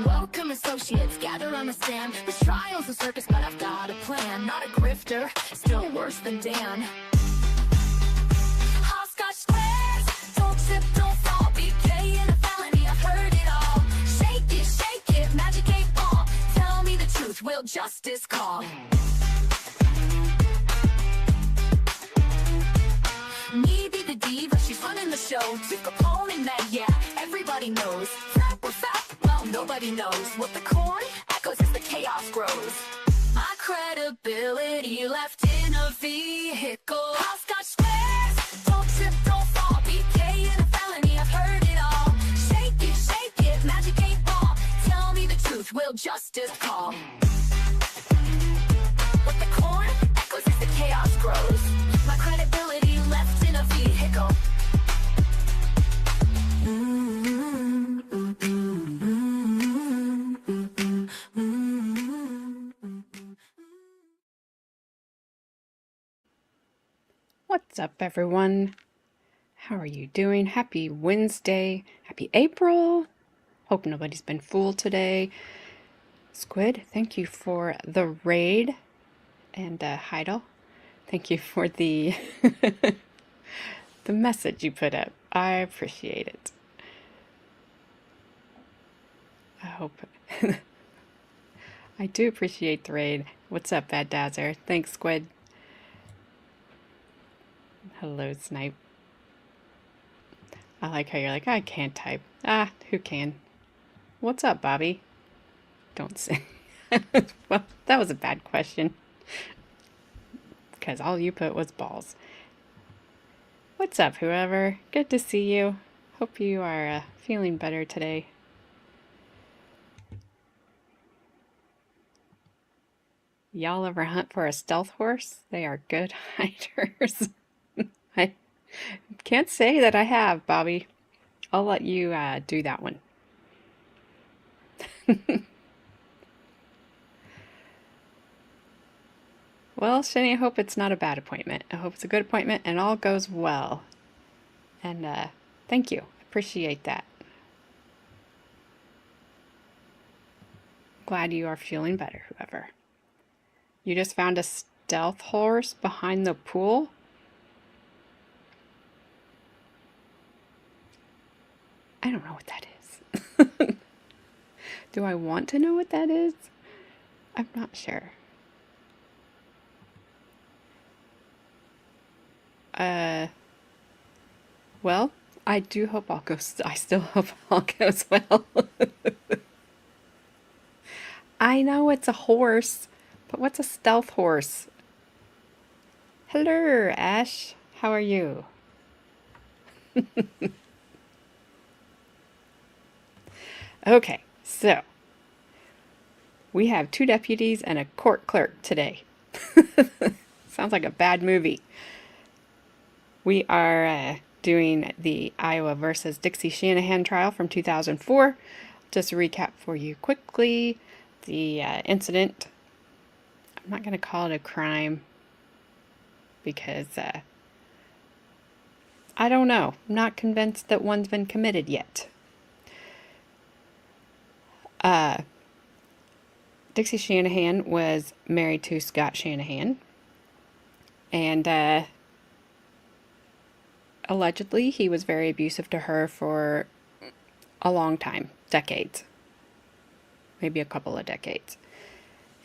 Welcome associates, gather on the stand. This trial's a circus, but I've got a plan. Not a grifter, still worse than Dan. Hopscotch squares, don't trip, don't fall. BK in a felony, I've heard it all. Shake it, magic 8 ball. Tell me the truth, will justice call? Me be the diva, she's running the show. Took opponent mad, yeah, everybody knows. Fact or fact, well, nobody knows. What the corn echoes as the chaos grows. My credibility left in a vehicle. Hopscotch squares, don't trip, don't fall. BK in a felony, I've heard it all. Shake it, magic 8 ball. Tell me the truth, will justice call? What the corn echoes as the chaos grows. My credibility left in a vehicle. What's up, everyone? How are you doing? Happy Wednesday. Happy April. Hope nobody's been fooled today. Squid, thank you for the raid. And Heidel, thank you for the the message you put up. I appreciate it. I hope I do appreciate the raid. What's up, Bad Dazzer? Thanks, Squid. Hello, Snipe. I like how you're like, I can't type. Ah, who can? What's up, Bobby? Don't say. Well, that was a bad question. Because all you put was balls. What's up, whoever? Good to see you. Hope you are feeling better today. Y'all ever hunt for a stealth horse? They are good hiders. I can't say that I have, Bobby. I'll let you do that one. Well, Shani, I hope it's not a bad appointment. I hope it's a good appointment and all goes well. And thank you. Appreciate that. Glad you are feeling better, whoever. You just found a stealth horse behind the pool? I don't know what that is. Do I want to know what that is? I'm not sure. Well, I do hope all goes, I still hope all goes well. I know it's a horse, but what's a stealth horse? Hello, Ash. How are you? Okay, so we have 2 deputies and a court clerk today. Sounds like a bad movie. We are doing the Iowa versus Dixie Shanahan trial from 2004. Just to recap for you quickly, the incident, I'm not going to call it a crime because I don't know. I'm not convinced that one's been committed yet. Dixie Shanahan was married to Scott Shanahan, and allegedly he was very abusive to her for a long time, decades, maybe a couple of decades.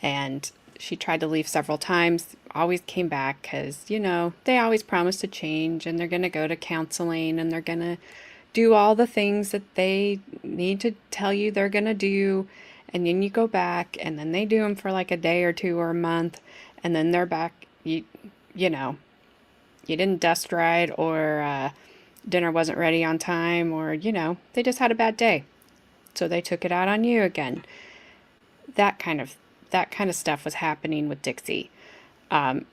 And she tried to leave several times, always came back because, you know, they always promise to change and they're going to go to counseling and they're going to do all the things that they need to tell you they're going to do. And then you go back and then they do them for like a day or two or a month. And then they're back, you know, you didn't dust right or dinner wasn't ready on time or, you know, they just had a bad day. So they took it out on you again. That kind of stuff was happening with Dixie.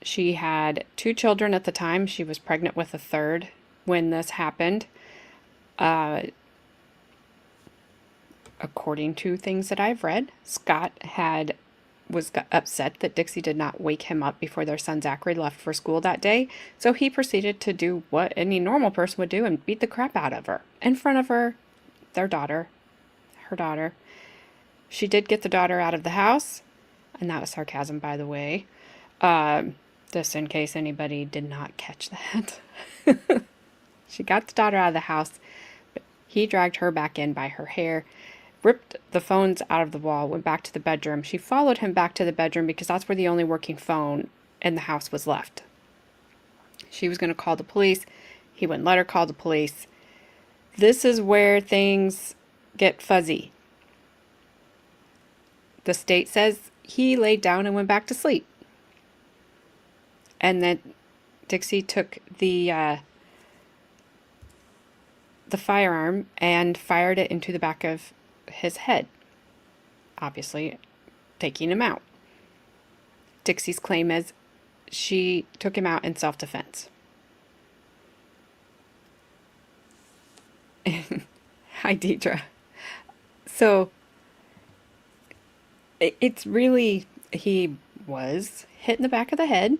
She had 2 children at the time. She was pregnant with a 3rd when this happened. According to things that I've read, Scott was upset that Dixie did not wake him up before their son Zachary left for school that day. So he proceeded to do what any normal person would do and beat the crap out of her in front of her daughter. She did get the daughter out of the house, and that was sarcasm, by the way. Just in case anybody did not catch that. She got the daughter out of the house, but he dragged her back in by her hair, ripped the phones out of the wall, went back to the bedroom. She followed him back to the bedroom because that's where the only working phone in the house was left. She was going to call the police. He wouldn't let her call the police. This is where things get fuzzy. The state says he laid down and went back to sleep. And then Dixie took the firearm and fired it into the back of his head, obviously taking him out. Dixie's claim is she took him out in self-defense. Hi, Deidre. So it's really, he was hit in the back of the head.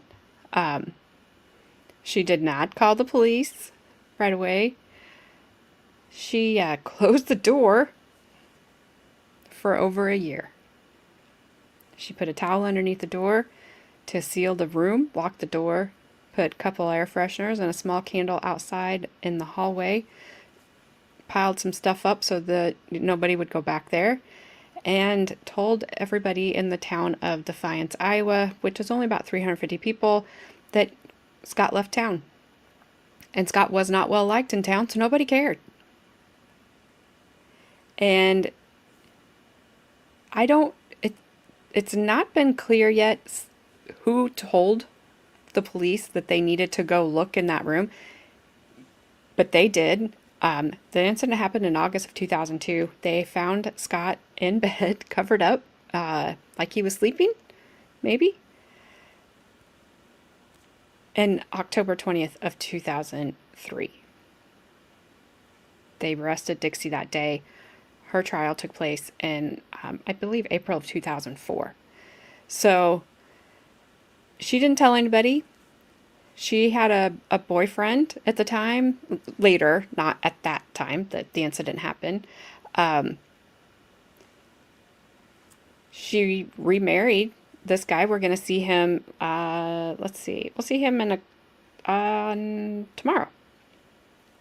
She did not call the police right away. She closed the door for over a year. She put a towel underneath the door to seal the room, locked the door, put a couple air fresheners and a small candle outside in the hallway, piled some stuff up so that nobody would go back there, and told everybody in the town of Defiance, Iowa, which is only about 350 people, that Scott left town. And Scott was not well liked in town, so nobody cared. And it's not been clear yet who told the police that they needed to go look in that room, but they did. The incident happened in August of 2002. They found Scott in bed, covered up, like he was sleeping, maybe. In October 20th of 2003. They arrested Dixie that day. Her trial took place in, I believe, April of 2004. So she didn't tell anybody. She had a boyfriend at the time, later, not at that time that the incident happened. She remarried this guy. We're going to see him, let's see, we'll see him tomorrow.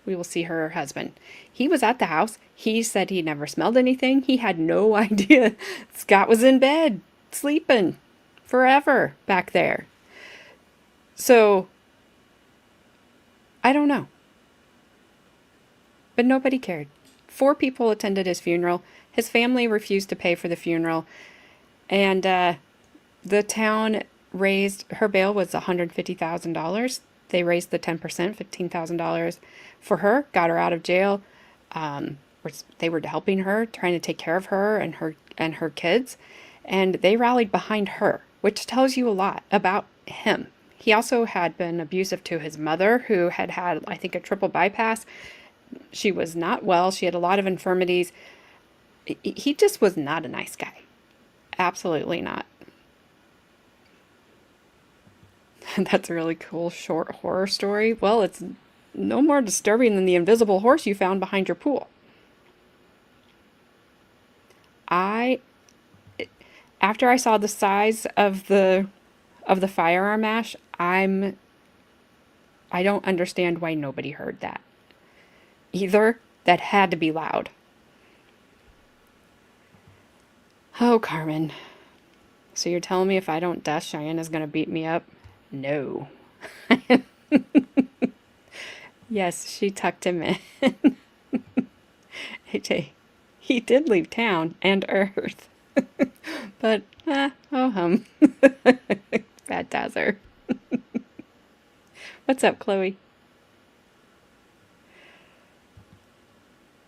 We will see her husband. He was at the house. He said he never smelled anything. He had no idea Scott was in bed, sleeping forever back there. So, I don't know. But nobody cared. 4 people attended his funeral. His family refused to pay for the funeral. And the town raised, her bail was $150,000. They raised the 10%, $15,000 for her, got her out of jail. They were helping her, trying to take care of her and her kids. And they rallied behind her, which tells you a lot about him. He also had been abusive to his mother, who had, I think, a triple bypass. She was not well. She had a lot of infirmities. He just was not a nice guy. Absolutely not. That's a really cool short horror story. Well, it's no more disturbing than the invisible horse you found behind your pool. After I saw the size of the firearm ash, I don't understand why nobody heard that. Either that had to be loud. Oh, Carmen. So you're telling me if I don't dust, Cheyenne's going to beat me up? No. Yes, she tucked him in. AJ, he did leave town and Earth. But, oh bad Tazzer. What's up, Chloe?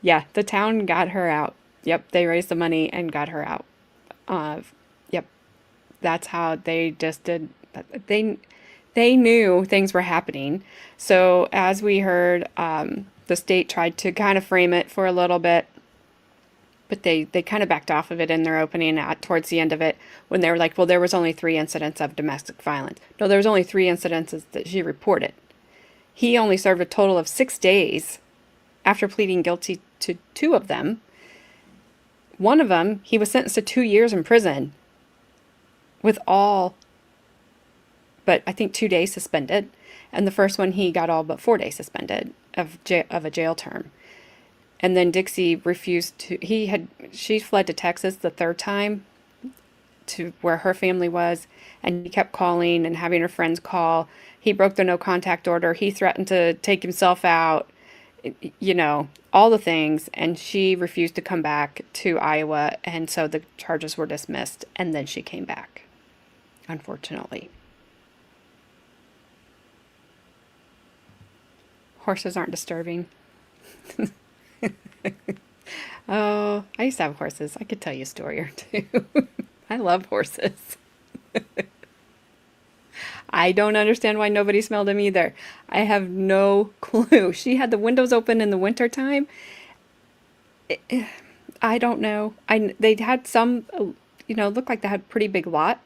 Yeah, the town got her out. Yep, they raised the money and got her out. Yep, that's how they just did. They knew things were happening. So as we heard, the state tried to kind of frame it for a little bit, but they kind of backed off of it in their opening towards the end of it when they were like, well, there was only 3 incidents of domestic violence. No, there was only 3 incidences that she reported. He only served a total of 6 days after pleading guilty to 2 of them, one of them, he was sentenced to 2 years in prison with all but I think 2 days suspended. And the first one, he got all but 4 days suspended of a jail term. And then Dixie refused to, she fled to Texas the third time to where her family was. And he kept calling and having her friends call. He broke the no contact order. He threatened to take himself out, all the things. And she refused to come back to Iowa. And so the charges were dismissed. And then she came back, unfortunately. Horses aren't disturbing. Oh, I used to have horses. I could tell you a story or two. I love horses. I don't understand why nobody smelled them either. I have no clue. She had the windows open in the wintertime. I don't know. They had some, looked like they had a pretty big lot.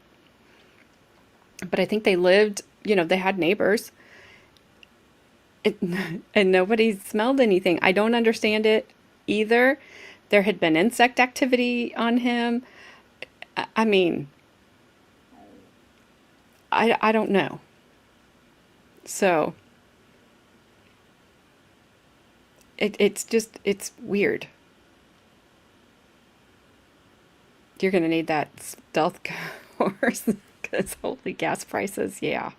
But I think they lived, they had neighbors. And nobody smelled anything. I don't understand it either. There had been insect activity on him. I mean, I don't know. So it's weird. You're going to need that stealth horse because holy gas prices, yeah.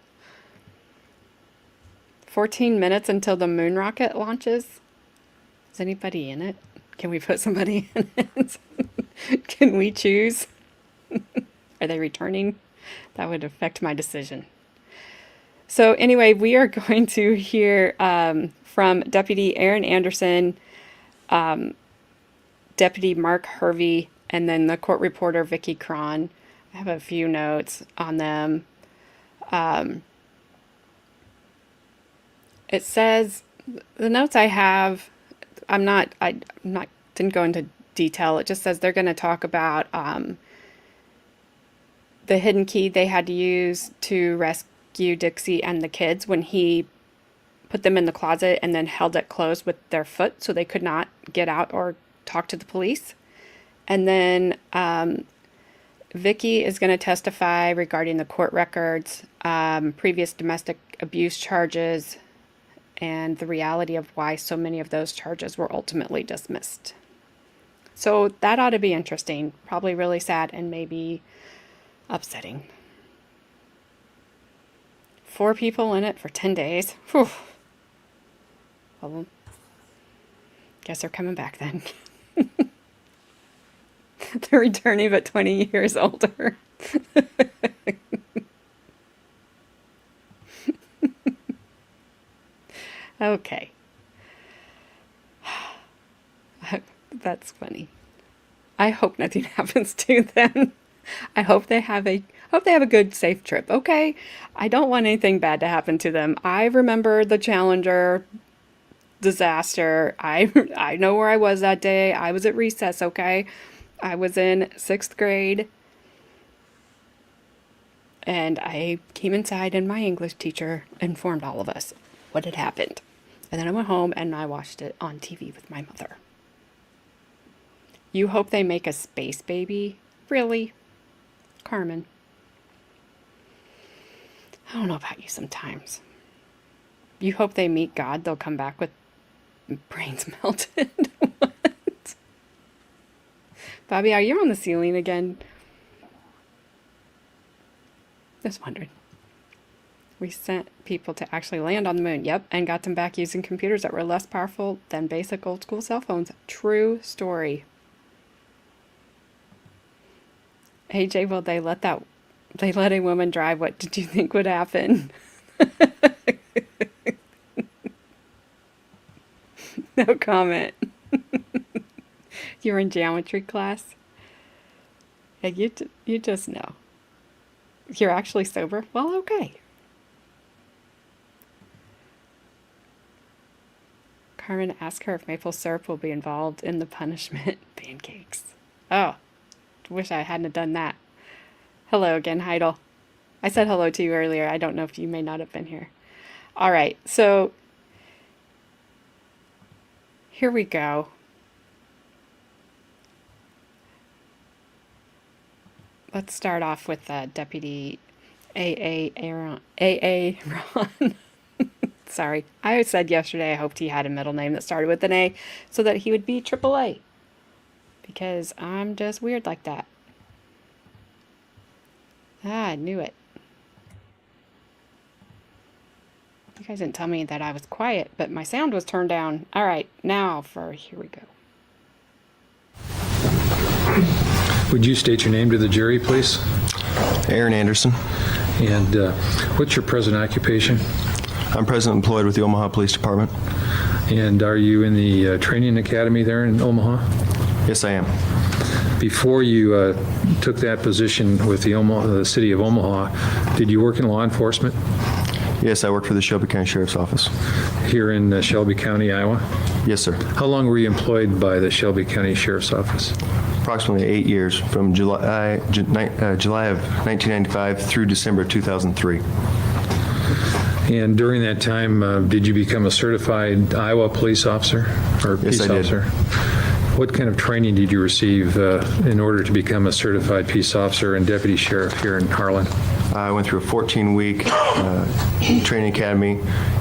14 minutes until the moon rocket launches. Is anybody in it? Can we put somebody in it? Can we choose? Are they returning? That would affect my decision. So anyway, we are going to hear from Deputy Aaron Anderson, Deputy Mark Hervey, and then the court reporter Vicki Cron. I have a few notes on them. It says, the notes I have, didn't go into detail. It just says they're going to talk about the hidden key they had to use to rescue Dixie and the kids when he put them in the closet and then held it closed with their foot so they could not get out or talk to the police. And then Vicki is going to testify regarding the court records, previous domestic abuse charges, and the reality of why so many of those charges were ultimately dismissed. So that ought to be interesting, probably really sad and maybe upsetting. 4 people in it for 10 days. Whew. Well, guess they're coming back then. They're returning but 20 years older. Okay. That's funny. I hope nothing happens to them. I hope they have a good safe trip. Okay? I don't want anything bad to happen to them. I remember the Challenger disaster. I know where I was that day. I was at recess, okay? I was in 6th grade. And I came inside and my English teacher informed all of us what had happened. And then I went home and I watched it on TV with my mother. You hope they make a space baby? Really? Carmen? I don't know about you sometimes. You hope they meet God, they'll come back with brains melted. What? Bobby, are you on the ceiling again? Just wondering. We sent people to actually land on the moon. Yep, and got them back using computers that were less powerful than basic old school cell phones. True story. Hey Jay, will they let a woman drive? What did you think would happen? No comment. You're in geometry class? Yeah, you just know. You're actually sober? Well, okay. Carmen asked her if maple syrup will be involved in the punishment. Pancakes. Oh, wish I hadn't done that. Hello again, Heidel. I said hello to you earlier. I don't know if you may not have been here. All right, so here we go. let's start off with Deputy A.A. Ron. Sorry. I said yesterday I hoped he had a middle name that started with an A so that he would be AAA. Because I'm just weird like that. I knew it. You guys didn't tell me that I was quiet, but my sound was turned down. All right, now here we go. Would you state your name to the jury, please? Aaron Anderson. And what's your present occupation? I'm presently employed with the Omaha Police Department. And are you in the training academy there in Omaha? Yes, I am. Before you took that position with the city of Omaha, did you work in law enforcement? Yes, I work for the Shelby County Sheriff's Office. Here in Shelby County, Iowa? Yes, sir. How long were you employed by the Shelby County Sheriff's Office? Approximately 8 years, from July of 1995 through December 2003. And during that time, did you become a certified Iowa police officer or peace Yes, I did. officer? What kind of training did you receive in order to become a certified peace officer and deputy sheriff here in Harlan? I went through a 14-week training academy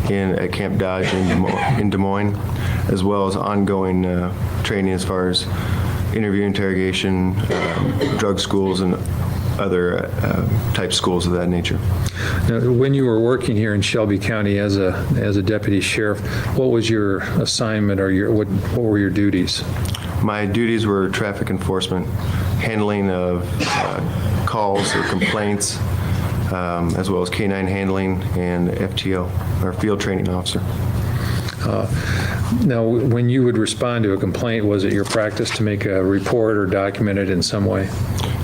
at Camp Dodge in Des Moines, as well as ongoing training as far as interview interrogation, drug schools, and other type schools of that nature. Now, when you were working here in Shelby County as a deputy sheriff, what was your assignment or what were your duties? My duties were traffic enforcement, handling of calls or complaints, as well as K-9 handling and FTO, or field training officer. Now, when you would respond to a complaint, was it your practice to make a report or document it in some way?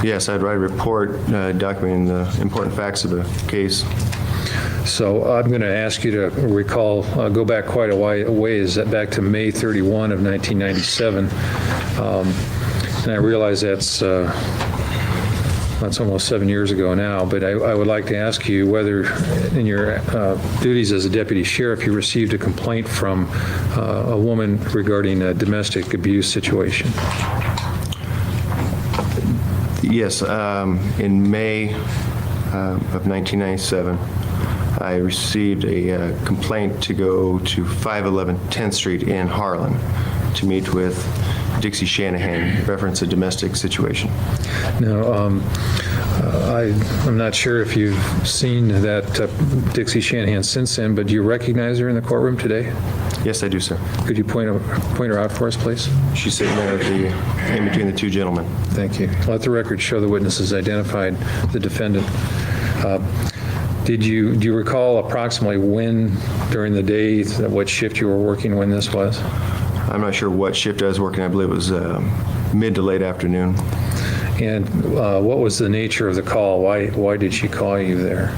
Yes, I'd write a report documenting the important facts of the case. So I'm going to ask you to recall, go back quite a ways, back to May 31 of 1997. And I realize that's almost 7 years ago now, but I would like to ask you whether in your duties as a deputy sheriff you received a complaint from a woman regarding a domestic abuse situation. Yes, in May of 1997, I received a complaint to go to 511 10th Street in Harlan to meet with Dixie Shanahan, reference a domestic situation. Now, I'm not sure if you've seen that Dixie Shanahan since then, but do you recognize her in the courtroom today? Yes, I do, sir. Could you point her out for us, please? She's sitting there in between the two gentlemen. Thank you. Let the record show the witnesses identified the defendant. Do you recall approximately when during the day, what shift you were working when this was? I'm not sure what shift I was working. I believe it was mid to late afternoon. And what was the nature of the call? Why did she call you there?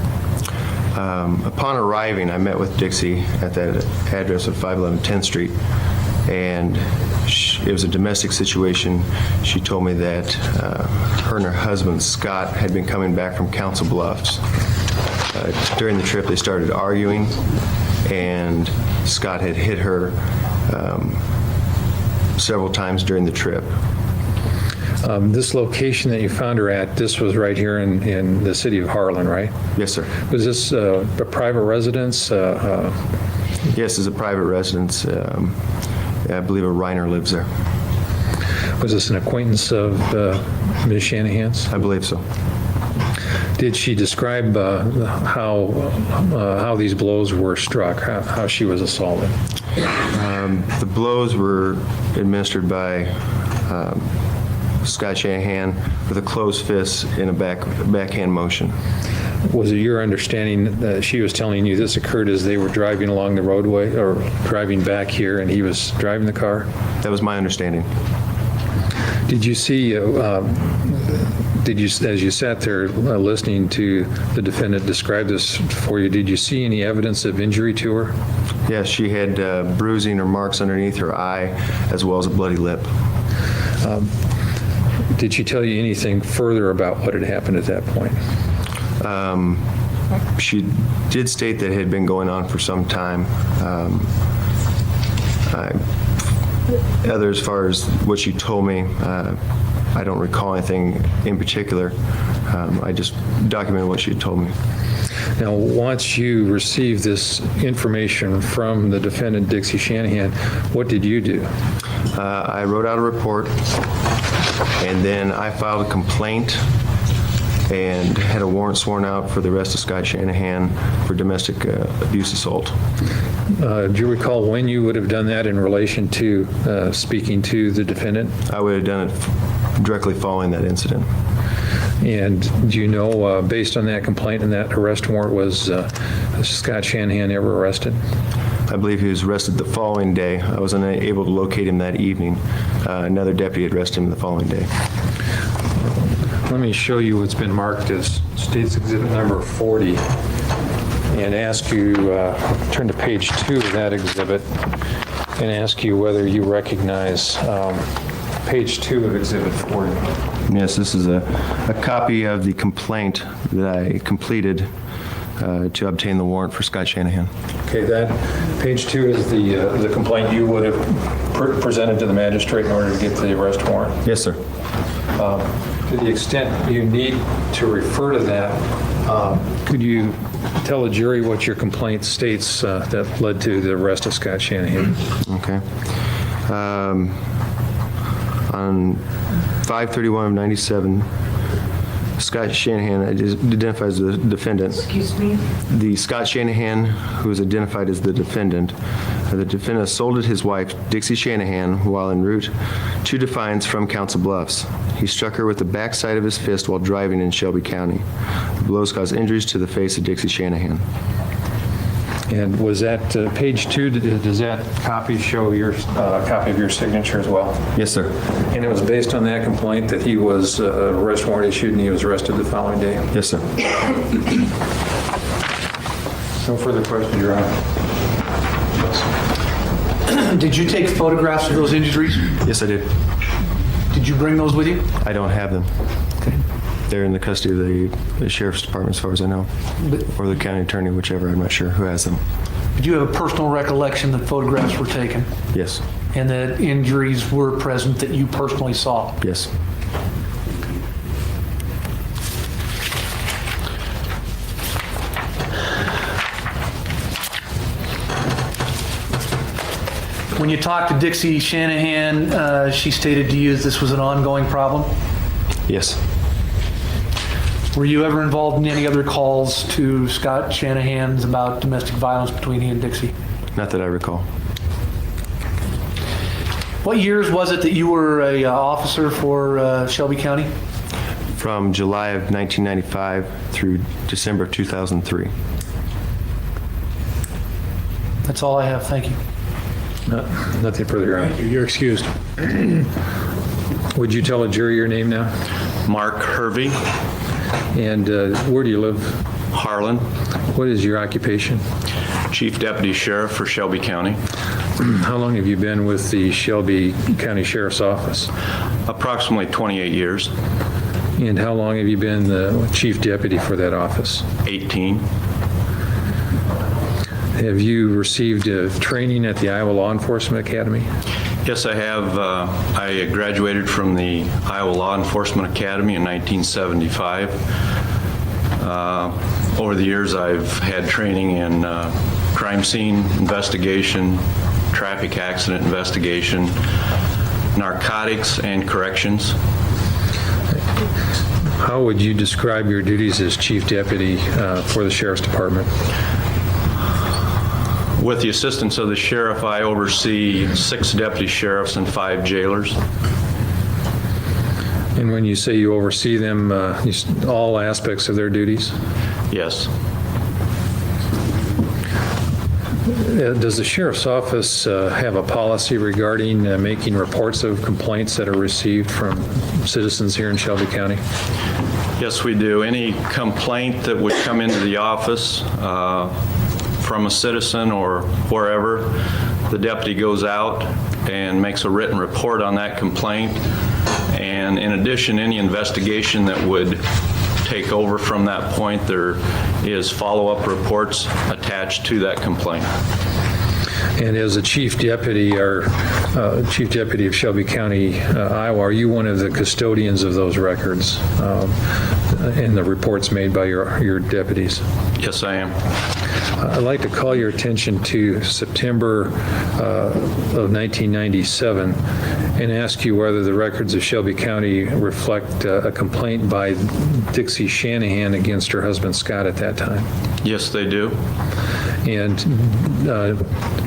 Upon arriving, I met with Dixie at that address of 511 10th Street, and it was a domestic situation. She told me that her and her husband, Scott, had been coming back from Council Bluffs. During the trip, they started arguing, and Scott had hit her several times during the trip. This location that you found her at, this was right here in the city of Harlan, right? Yes, sir. Was this a private residence? Yes, it's a private residence. I believe a Reiner lives there. Was this an acquaintance of Ms. Shanahan's? I believe so. Did she describe how these blows were struck, how she was assaulted? The blows were administered by Scott Shanahan with a closed fist in a backhand motion. Was it your understanding that she was telling you this occurred as they were driving along the roadway or driving back here and he was driving the car? That was my understanding. Did you see, as you sat there listening to the defendant describe this for you, did you see any evidence of injury to her? Yes, she had bruising or marks underneath her eye as well as a bloody lip. Did she tell you anything further about what had happened at that point? She did state that it had been going on for some time. As far as what she told me, I don't recall anything in particular. I just documented what she had told me. Now, once you received this information from the defendant, Dixie Shanahan, what did you do? I wrote out a report, and then I filed a complaint and had a warrant sworn out for the arrest of Scott Shanahan for domestic abuse assault. Do you recall when you would have done that in relation to speaking to the defendant? I would have done it directly following that incident. And do you know, based on that complaint and that arrest warrant, was Scott Shanahan ever arrested? I believe he was arrested the following day. I was unable to locate him that evening. Another deputy had arrested him the following day. Let me show you what's been marked as State's Exhibit number 40 and ask you, turn to page 2 of that exhibit and ask you whether you recognize page 2 of Exhibit 40. Yes, this is a copy of the complaint that I completed to obtain the warrant for Scott Shanahan. Okay, that page 2 is the complaint you would have presented to the magistrate in order to get the arrest warrant. Yes, sir. To the extent you need to refer to that, could you tell the jury what your complaint states that led to the arrest of Scott Shanahan? Okay. On 5/31/97, Scott Shanahan identified as the defendant. Excuse me? The Scott Shanahan, who is identified as the defendant assaulted his wife, Dixie Shanahan, while en route to Defiance from Council Bluffs. He struck her with the backside of his fist while driving in Shelby County. The blows caused injuries to the face of Dixie Shanahan. And was that page 2, does that copy show your copy of your signature as well? Yes, sir. And it was based on that complaint that he was arrest warrant issued and he was arrested the following day? Yes, sir. No further questions, Your Honor. Did you take photographs of those injuries? Yes, I did. Did you bring those with you? I don't have them. Okay. They're in the custody of the Sheriff's Department, as far as I know, or the county attorney, whichever. I'm not sure who has them. Did you have a personal recollection that photographs were taken Yes. and that injuries were present that you personally saw? Yes. When you talked to Dixie Shanahan, she stated to you that this was an ongoing problem. Yes. Were you ever involved in any other calls to Scott Shanahan's about domestic violence between he and Dixie? Not that I recall. What years was it that you were a officer for Shelby County? From July of 1995 through December of 2003. That's all I have. Thank you. Nothing further, Your Honor. You're excused. Would you tell a jury your name now? Mark Hervey, And where do you live? Harlan, What is your occupation? Chief Deputy Sheriff for Shelby County. How long have you been with the Shelby County Sheriff's Office? Approximately 28 years, And how long have you been the chief deputy for that office? 18. Have you received training at the Iowa Law Enforcement Academy? Yes, I have. I graduated from the Iowa Law Enforcement Academy in 1975. Over the years, I've had training in crime scene investigation, traffic accident investigation, narcotics, and corrections. How would you describe your duties as chief deputy for the Sheriff's Department? With the assistance of the sheriff, I oversee 6 deputy sheriffs and 5 jailers. And when you say you oversee them, all aspects of their duties? Yes. Does the Sheriff's Office have a policy regarding making reports of complaints that are received from citizens here in Shelby County? Yes, we do. Any complaint that would come into the office from a citizen or wherever, the deputy goes out and makes a written report on that complaint. And in addition, any investigation that would take over from that point, there is follow-up reports attached to that complaint. And as a chief deputy of Shelby County, Iowa, are you one of the custodians of those records in the reports made by your deputies? Yes, I am. I'd like to call your attention to September of 1997 and ask you whether the records of Shelby County reflect a complaint by Dixie Shanahan against her husband Scott at that time. Yes, they do. And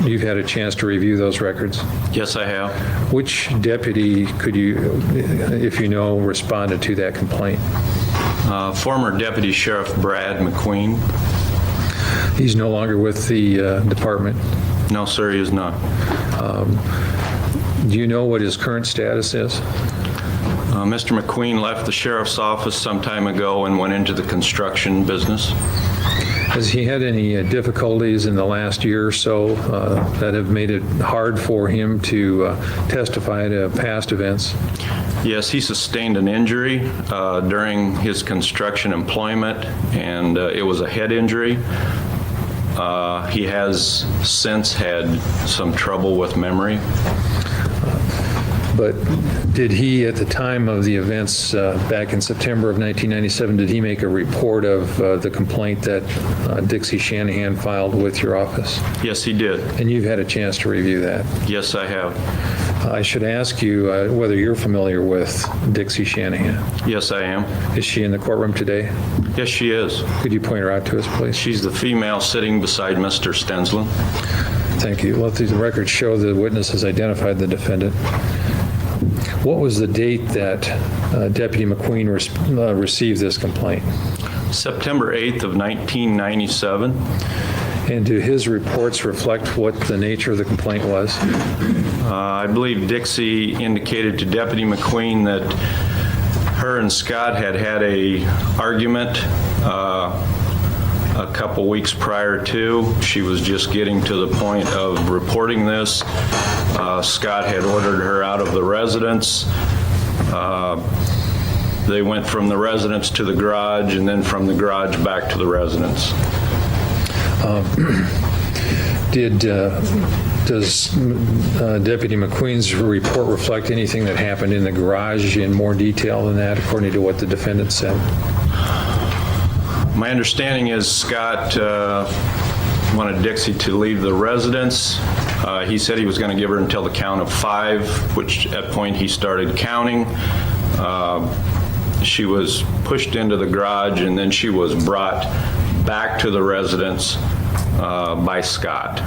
you've had a chance to review those records. Yes, I have. Which deputy could you, if you know, responded to that complaint? Former Deputy Sheriff Brad McQueen. He's no longer with the department. No, sir, he is not. Do you know what his current status is? Mr. McQueen left the sheriff's office some time ago and went into the construction business. Has he had any difficulties in the last year or so that have made it hard for him to testify to past events? Yes, he sustained an injury during his construction employment, and it was a head injury. He has since had some trouble with memory. But did he, at the time of the events back in September of 1997, did he make a report of the complaint that Dixie Shanahan filed with your office? Yes, he did. And you've had a chance to review that. Yes, I have. I should ask you whether you're familiar with Dixie Shanahan. Yes, I am. Is she in the courtroom today? Yes, she is. Could you point her out to us, please? She's the female sitting beside Mr. Stensland. Thank you. Let the record show the witness has identified the defendant. What was the date that Deputy McQueen received this complaint? September 8th of 1997. And do his reports reflect what the nature of the complaint was? I believe Dixie indicated to Deputy McQueen that her and Scott had a argument a couple weeks prior to. She was just getting to the point of reporting this. Scott had ordered her out of the residence. They went from the residence to the garage, and then from the garage back to the residence. Does Deputy McQueen's report reflect anything that happened in the garage in more detail than that, according to what the defendant said? My understanding is Scott wanted Dixie to leave the residence. He said he was going to give her until the count of 5, which at point he started counting. She was pushed into the garage, and then she was brought back to the residence by Scott.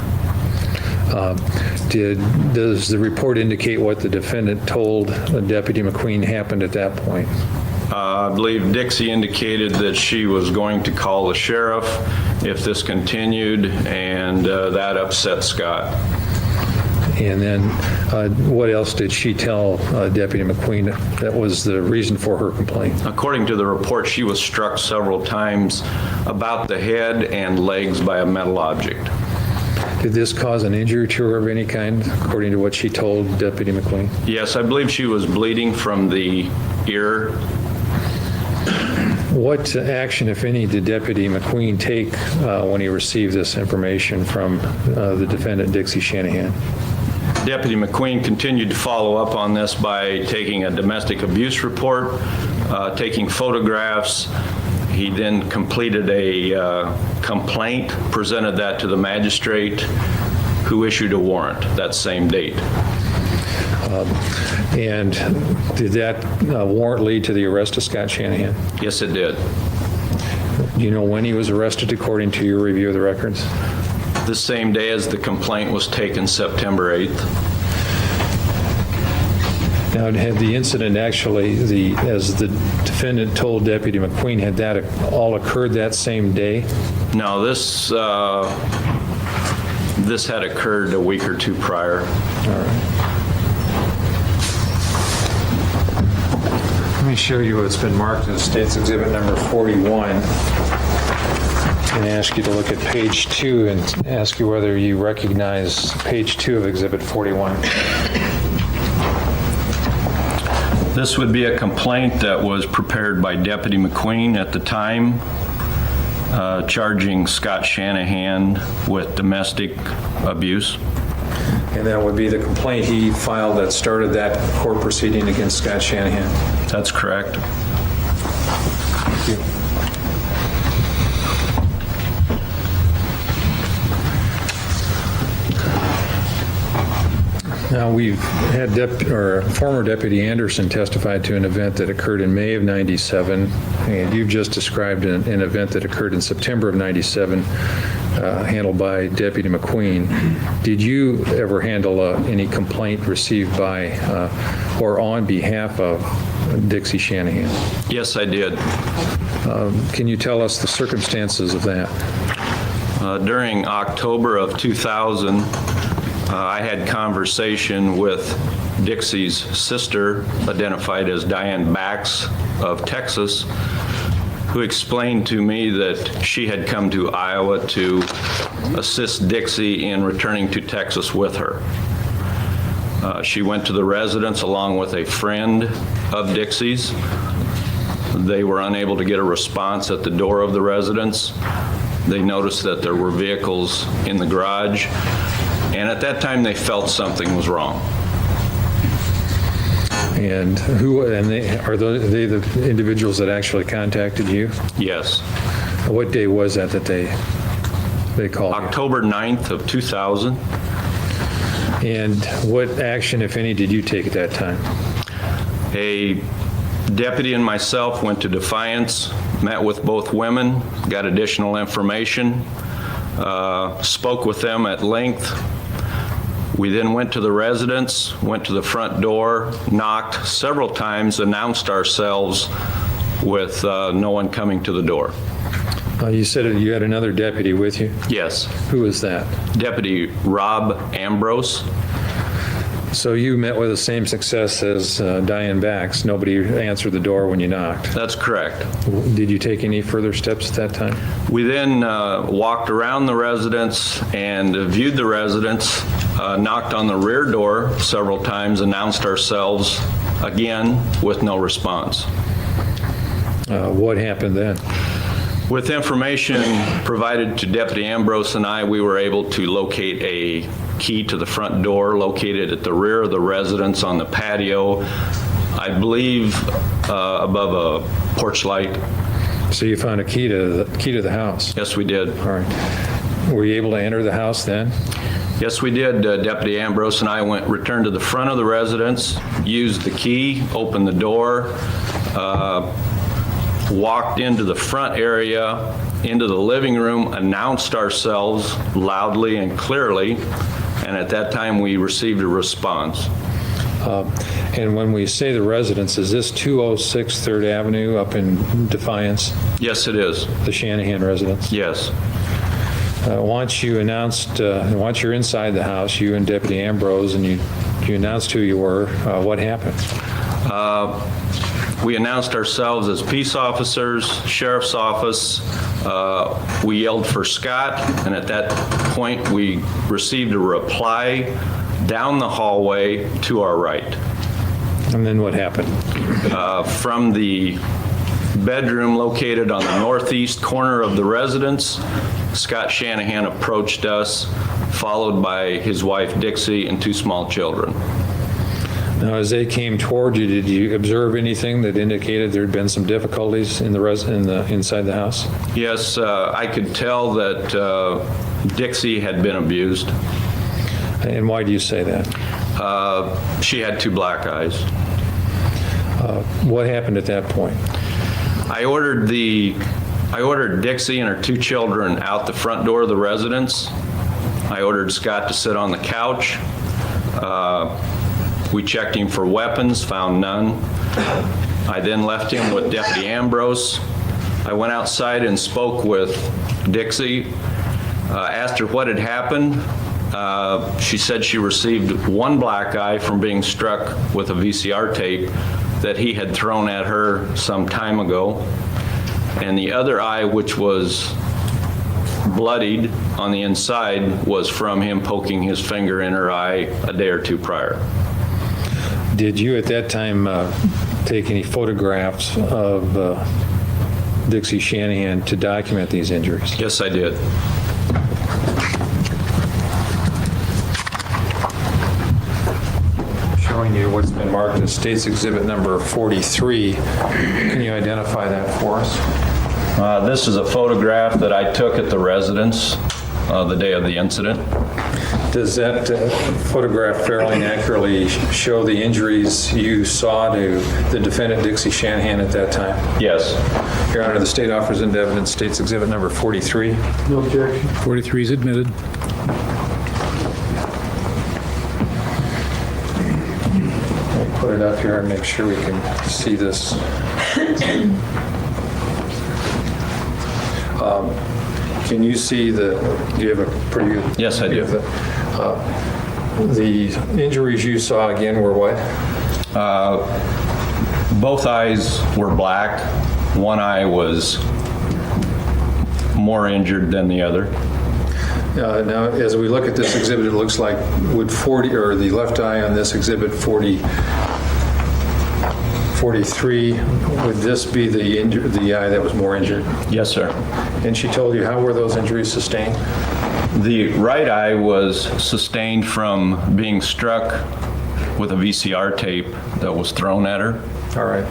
Does the report indicate what the defendant told Deputy McQueen happened at that point? I believe Dixie indicated that she was going to call the sheriff if this continued, and that upset Scott. And then what else did she tell Deputy McQueen that was the reason for her complaint? According to the report, she was struck several times about the head and legs by a metal object. Did this cause an injury to her of any kind, according to what she told Deputy McQueen? Yes, I believe she was bleeding from the ear. What action, if any, did Deputy McQueen take when he received this information from the defendant, Dixie Shanahan? Deputy McQueen continued to follow up on this by taking a domestic abuse report, taking photographs. He then completed a complaint, presented that to the magistrate, who issued a warrant that same date. And did that warrant lead to the arrest of Scott Shanahan? Yes, it did. Do you know when he was arrested, according to your review of the records? The same day as the complaint was taken, September 8th. Now, had the incident actually, as the defendant told Deputy McQueen, had that all occurred that same day? No, this had occurred a week or two prior. All right. Let me show you what's been marked as State's Exhibit number 41 and ask you to look at page 2 and ask you whether you recognize page 2 of Exhibit 41. This would be a complaint that was prepared by Deputy McQueen at the time, charging Scott Shanahan with domestic abuse. And that would be the complaint he filed that started that court proceeding against Scott Shanahan. That's correct. Thank you. Now, we've had former Deputy Anderson testified to an event that occurred in May of '97, and you've just described an event that occurred in September of '97, handled by Deputy McQueen. Did you ever handle any complaint received by or on behalf of Dixie Shanahan? Yes, I did. Can you tell us the circumstances of that? During October of 2000, I had conversation with Dixie's sister, identified as Diane Bax of Texas, who explained to me that she had come to Iowa to assist Dixie in returning to Texas with her. She went to the residence along with a friend of Dixie's. They were unable to get a response at the door of the residence. They noticed that there were vehicles in the garage, and at that time they felt something was wrong. And are they the individuals that actually contacted you? Yes. What day was that they called you? October 9th of 2000. And what action, if any, did you take at that time? A deputy and myself went to Defiance, met with both women, got additional information, spoke with them at length. We then went to the residence, went to the front door, knocked several times, announced ourselves with no one coming to the door. You said you had another deputy with you? Yes. Who was that? Deputy Rob Ambrose. So you met with the same success as Diane Bax. Nobody answered the door when you knocked. That's correct. Did you take any further steps at that time? We then walked around the residence and viewed the residence, knocked on the rear door several times, announced ourselves again with no response. What happened then? With information provided to Deputy Ambrose and I, we were able to locate a key to the front door located at the rear of the residence on the patio, I believe above a porch light. So you found a key to the house? Yes, we did. All right. Were you able to enter the house then? Yes, we did. Deputy Ambrose and I returned to the front of the residence, used the key, opened the door, walked into the front area, into the living room, announced ourselves loudly and clearly, and at that time we received a response. And when we say the residence, is this 206 3rd Avenue up in Defiance? Yes, it is. The Shanahan residence? Yes. Once you're inside the house, you and Deputy Ambrose, and you announced who you were, what happened? We announced ourselves as peace officers, sheriff's office. We yelled for Scott, and at that point we received a reply down the hallway to our right. And then what happened? From the bedroom located on the northeast corner of the residence, Scott Shanahan approached us, followed by his wife Dixie and 2 small children. Now, as they came toward you, did you observe anything that indicated there had been some difficulties inside the house? Yes, I could tell that Dixie had been abused. And why do you say that? She had 2 black eyes. What happened at that point? I ordered Dixie and her 2 children out the front door of the residence. I ordered Scott to sit on the couch. We checked him for weapons, found none. I then left him with Deputy Ambrose. I went outside and spoke with Dixie, asked her what had happened. She said she received 1 black eye from being struck with a VCR tape that he had thrown at her some time ago. And the other eye, which was bloodied on the inside, was from him poking his finger in her eye a day or 2 prior. Did you at that time take any photographs of Dixie Shanahan to document these injuries? Yes, I did. what's been marked as State's Exhibit number 43. Can you identify that for us? This is a photograph that I took at the residence the day of the incident. Does that photograph fairly and accurately show the injuries you saw to the defendant, Dixie Shanahan, at that time? Yes. Your Honor, the state offers into evidence State's Exhibit number 43. No objection. 43 is admitted. Let me put it up here and make sure we can see this. Can you see do you have a pretty good? Yes, I do. The injuries you saw again were what? Both eyes were black. One eye was more injured than the other. Now, as we look at this exhibit, it looks like would 40, or the left eye on this exhibit 43, would this be the eye that was more injured? Yes, sir. And she told you, how were those injuries sustained? The right eye was sustained from being struck with a VCR tape that was thrown at her. All right.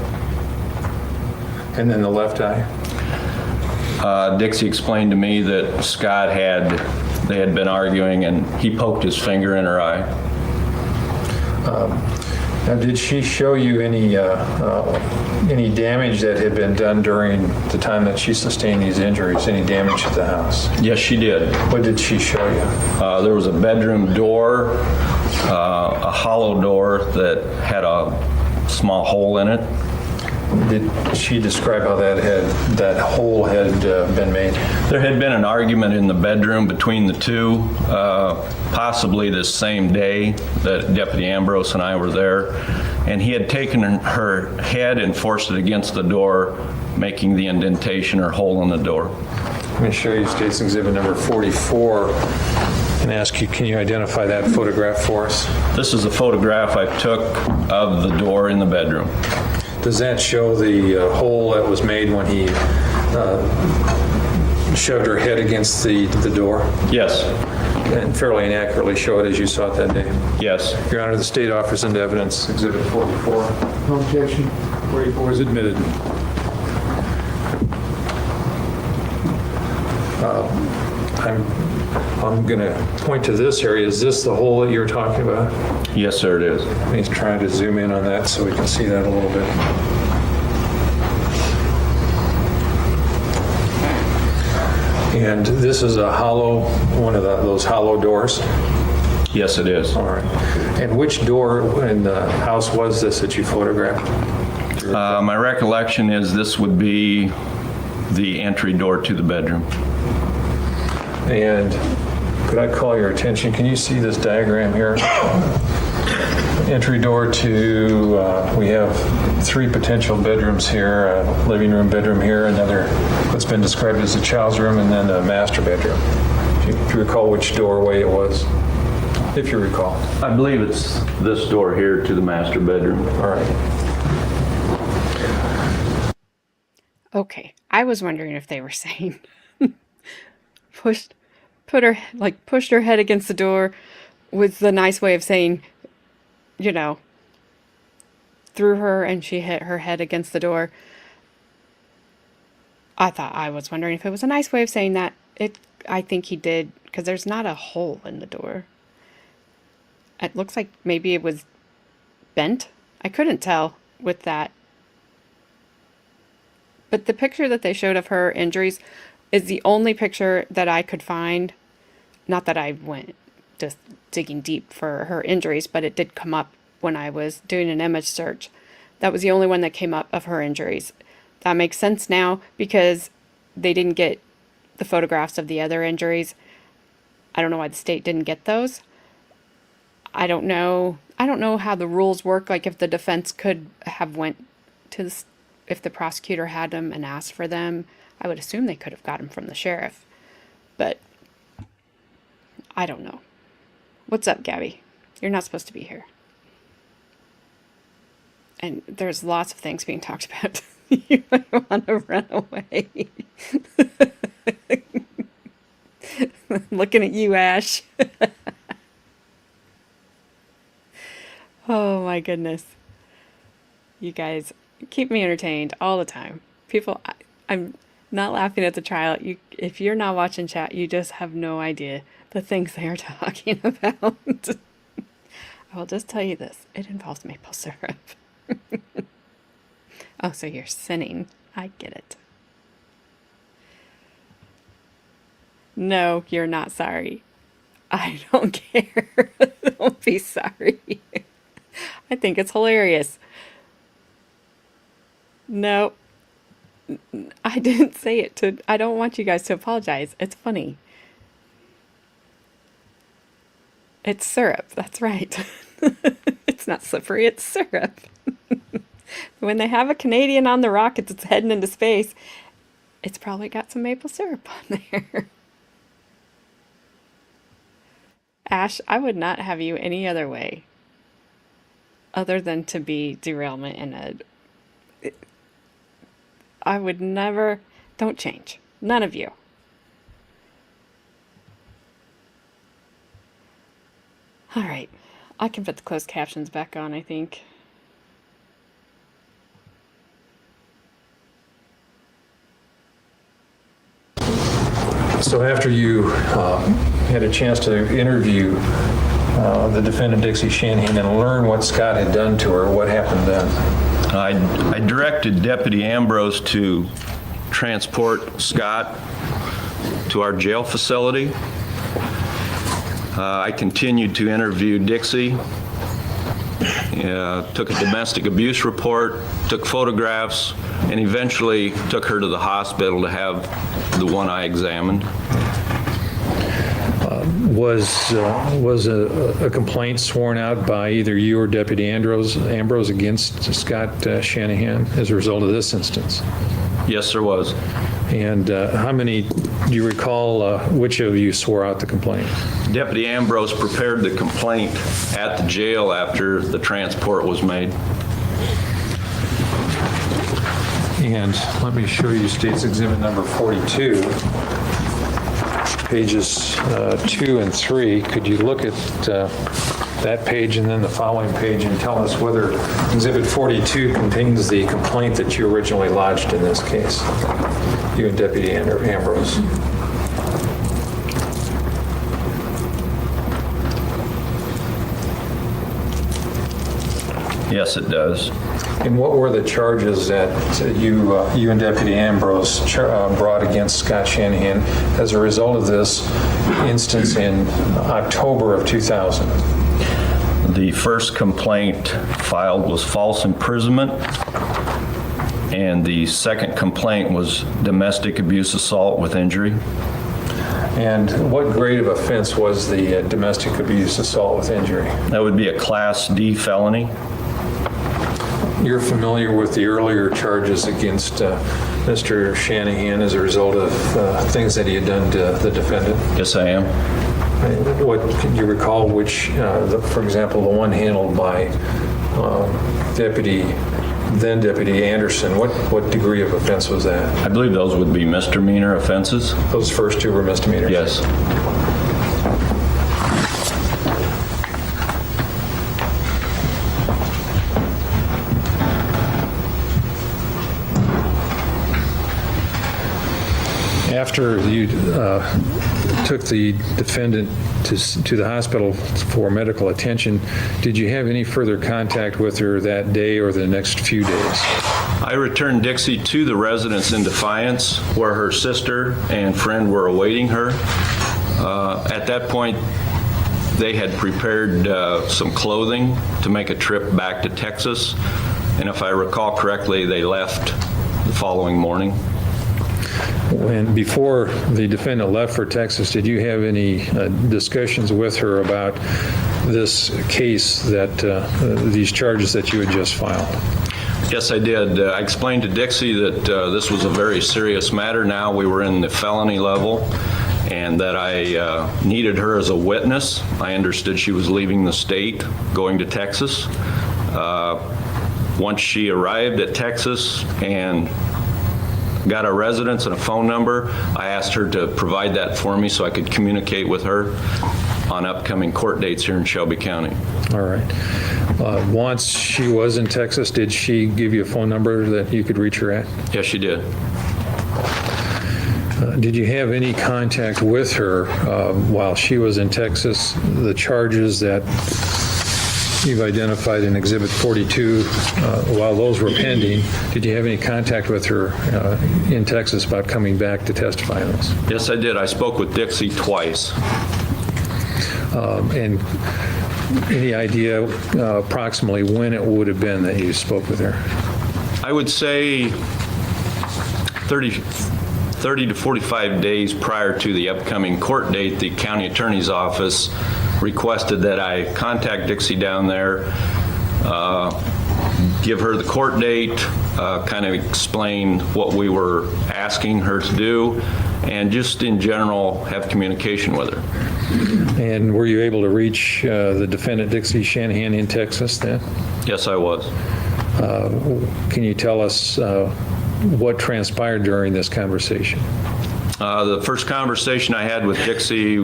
And then the left eye? Dixie explained to me that Scott they had been arguing and he poked his finger in her eye. Now, did she show you any damage that had been done during the time that she sustained these injuries? Any damage at the house? Yes, she did. What did she show you? There was a bedroom door, a hollow door that had a small hole in it. Did she describe how that hole had been made? There had been an argument in the bedroom between the two, possibly this same day that Deputy Ambrose and I were there, and he had taken her head and forced it against the door, making the indentation or hole in the door. Let me show you State's Exhibit number 44 and ask you, can you identify that photograph for us? This is a photograph I took of the door in the bedroom. Does that show the hole that was made when he shoved her head against the door? Yes. And fairly inaccurately show it as you saw it that day? Yes. Your Honor, the state offers into evidence Exhibit 44. No objection. 44 is admitted. I'm going to point to this area. Is this the hole that you're talking about? Yes, sir, it is. He's trying to zoom in on that so we can see that a little bit. And this is a hollow, one of those hollow doors? Yes, it is. All right. And which door in the house was this that you photographed? My recollection is this would be the entry door to the bedroom. And could I call your attention? Can you see this diagram here? Entry door to, we have 3 potential bedrooms here, a living room bedroom here, another what's been described as a child's room, and then a master bedroom. Do you recall which doorway it was? If you recall. I believe it's this door here to the master bedroom. All right. Okay, I was wondering if they were saying pushed her head against the door was the nice way of saying, threw her and she hit her head against the door. I was wondering if it was a nice way of saying that. I think he did, because there's not a hole in the door. It looks like maybe it was bent. I couldn't tell with that. But the picture that they showed of her injuries is the only picture that I could find. Not that I went just digging deep for her injuries, but it did come up when I was doing an image search. That was the only one that came up of her injuries. That makes sense now because they didn't get the photographs of the other injuries. I don't know why the state didn't get those. I don't know how the rules work. Like if the defense could have went to if the prosecutor had them and asked for them, I would assume they could have got them from the sheriff. But I don't know. What's up, Gabby? You're not supposed to be here. And there's lots of things being talked about. You might want to run away. Looking at you, Ash. Oh my goodness. You guys keep me entertained all the time. People, I'm not laughing at the trial. If you're not watching chat, you just have no idea the things they are talking about. I will just tell you this. It involves maple syrup. Oh, so you're sinning. I get it. No, you're not sorry. I don't care. Don't be sorry. I think it's hilarious. No, I didn't say it to, I don't want you guys to apologize. It's funny. It's syrup. That's right. It's not slippery, it's syrup. When they have a Canadian on the rocket that's heading into space, it's probably got some maple syrup on there. Ash, I would not have you any other way other than to be derailment and I would never, don't change. None of you. All right, I can put the closed captions back on, I think. So after you had a chance to interview the defendant, Dixie Shanahan, and learn what Scott had done to her, what happened then? I directed Deputy Ambrose to transport Scott to our jail facility. I continued to interview Dixie, took a domestic abuse report, took photographs, and eventually took her to the hospital to have the one eye examined. Was a complaint sworn out by either you or Deputy Ambrose against Scott Shanahan as a result of this instance? Yes, there was. And how many, do you recall which of you swore out the complaint? Deputy Ambrose prepared the complaint at the jail after the transport was made. And let me show you State's Exhibit number 42, pages 2 and 3. Could you look at that page and then the following page and tell us whether Exhibit 42 contains the complaint that you originally lodged in this case, you and Deputy Ambrose? Yes, it does. And what were the charges that you and Deputy Ambrose brought against Scott Shanahan as a result of this instance in October of 2000? The first complaint filed was false imprisonment, and the second complaint was domestic abuse assault with injury. And what grade of offense was the domestic abuse assault with injury? That would be a Class D felony. You're familiar with the earlier charges against Mr. Shanahan as a result of things that he had done to the defendant? Yes, I am. What can you recall which, for example, the one handled by then Deputy Anderson, what degree of offense was that? I believe those would be misdemeanor offenses. Those first two were misdemeanors? Yes. After you took the defendant to the hospital for medical attention, did you have any further contact with her that day or the next few days? I returned Dixie to the residence in Defiance, where her sister and friend were awaiting her. At that point, they had prepared some clothing to make a trip back to Texas, and if I recall correctly, they left the following morning. And before the defendant left for Texas, did you have any discussions with her about this case, that these charges that you had just filed? Yes, I did. I explained to Dixie that this was a very serious matter now. We were in the felony level, and that I needed her as a witness. I understood she was leaving the state, going to Texas. Once she arrived at Texas and got a residence and a phone number, I asked her to provide that for me so I could communicate with her. on upcoming court dates here in Shelby County. All right. Once she was in Texas, did she give you a phone number that you could reach her at? Yes, she did. Did you have any contact with her while she was in Texas? The charges that you've identified in Exhibit 42, while those were pending, did you have any contact with her in Texas about coming back to testify on this? Yes, I did. I spoke with Dixie twice. And any idea approximately when it would have been that you spoke with her? I would say 30 to 45 days prior to the upcoming court date, the county attorney's office requested that I contact Dixie down there, give her the court date, kind of explain what we were asking her to do, and just in general have communication with her. And were you able to reach the defendant, Dixie Shanahan, in Texas then? Yes, I was. Can you tell us what transpired during this conversation? The first conversation I had with Dixie,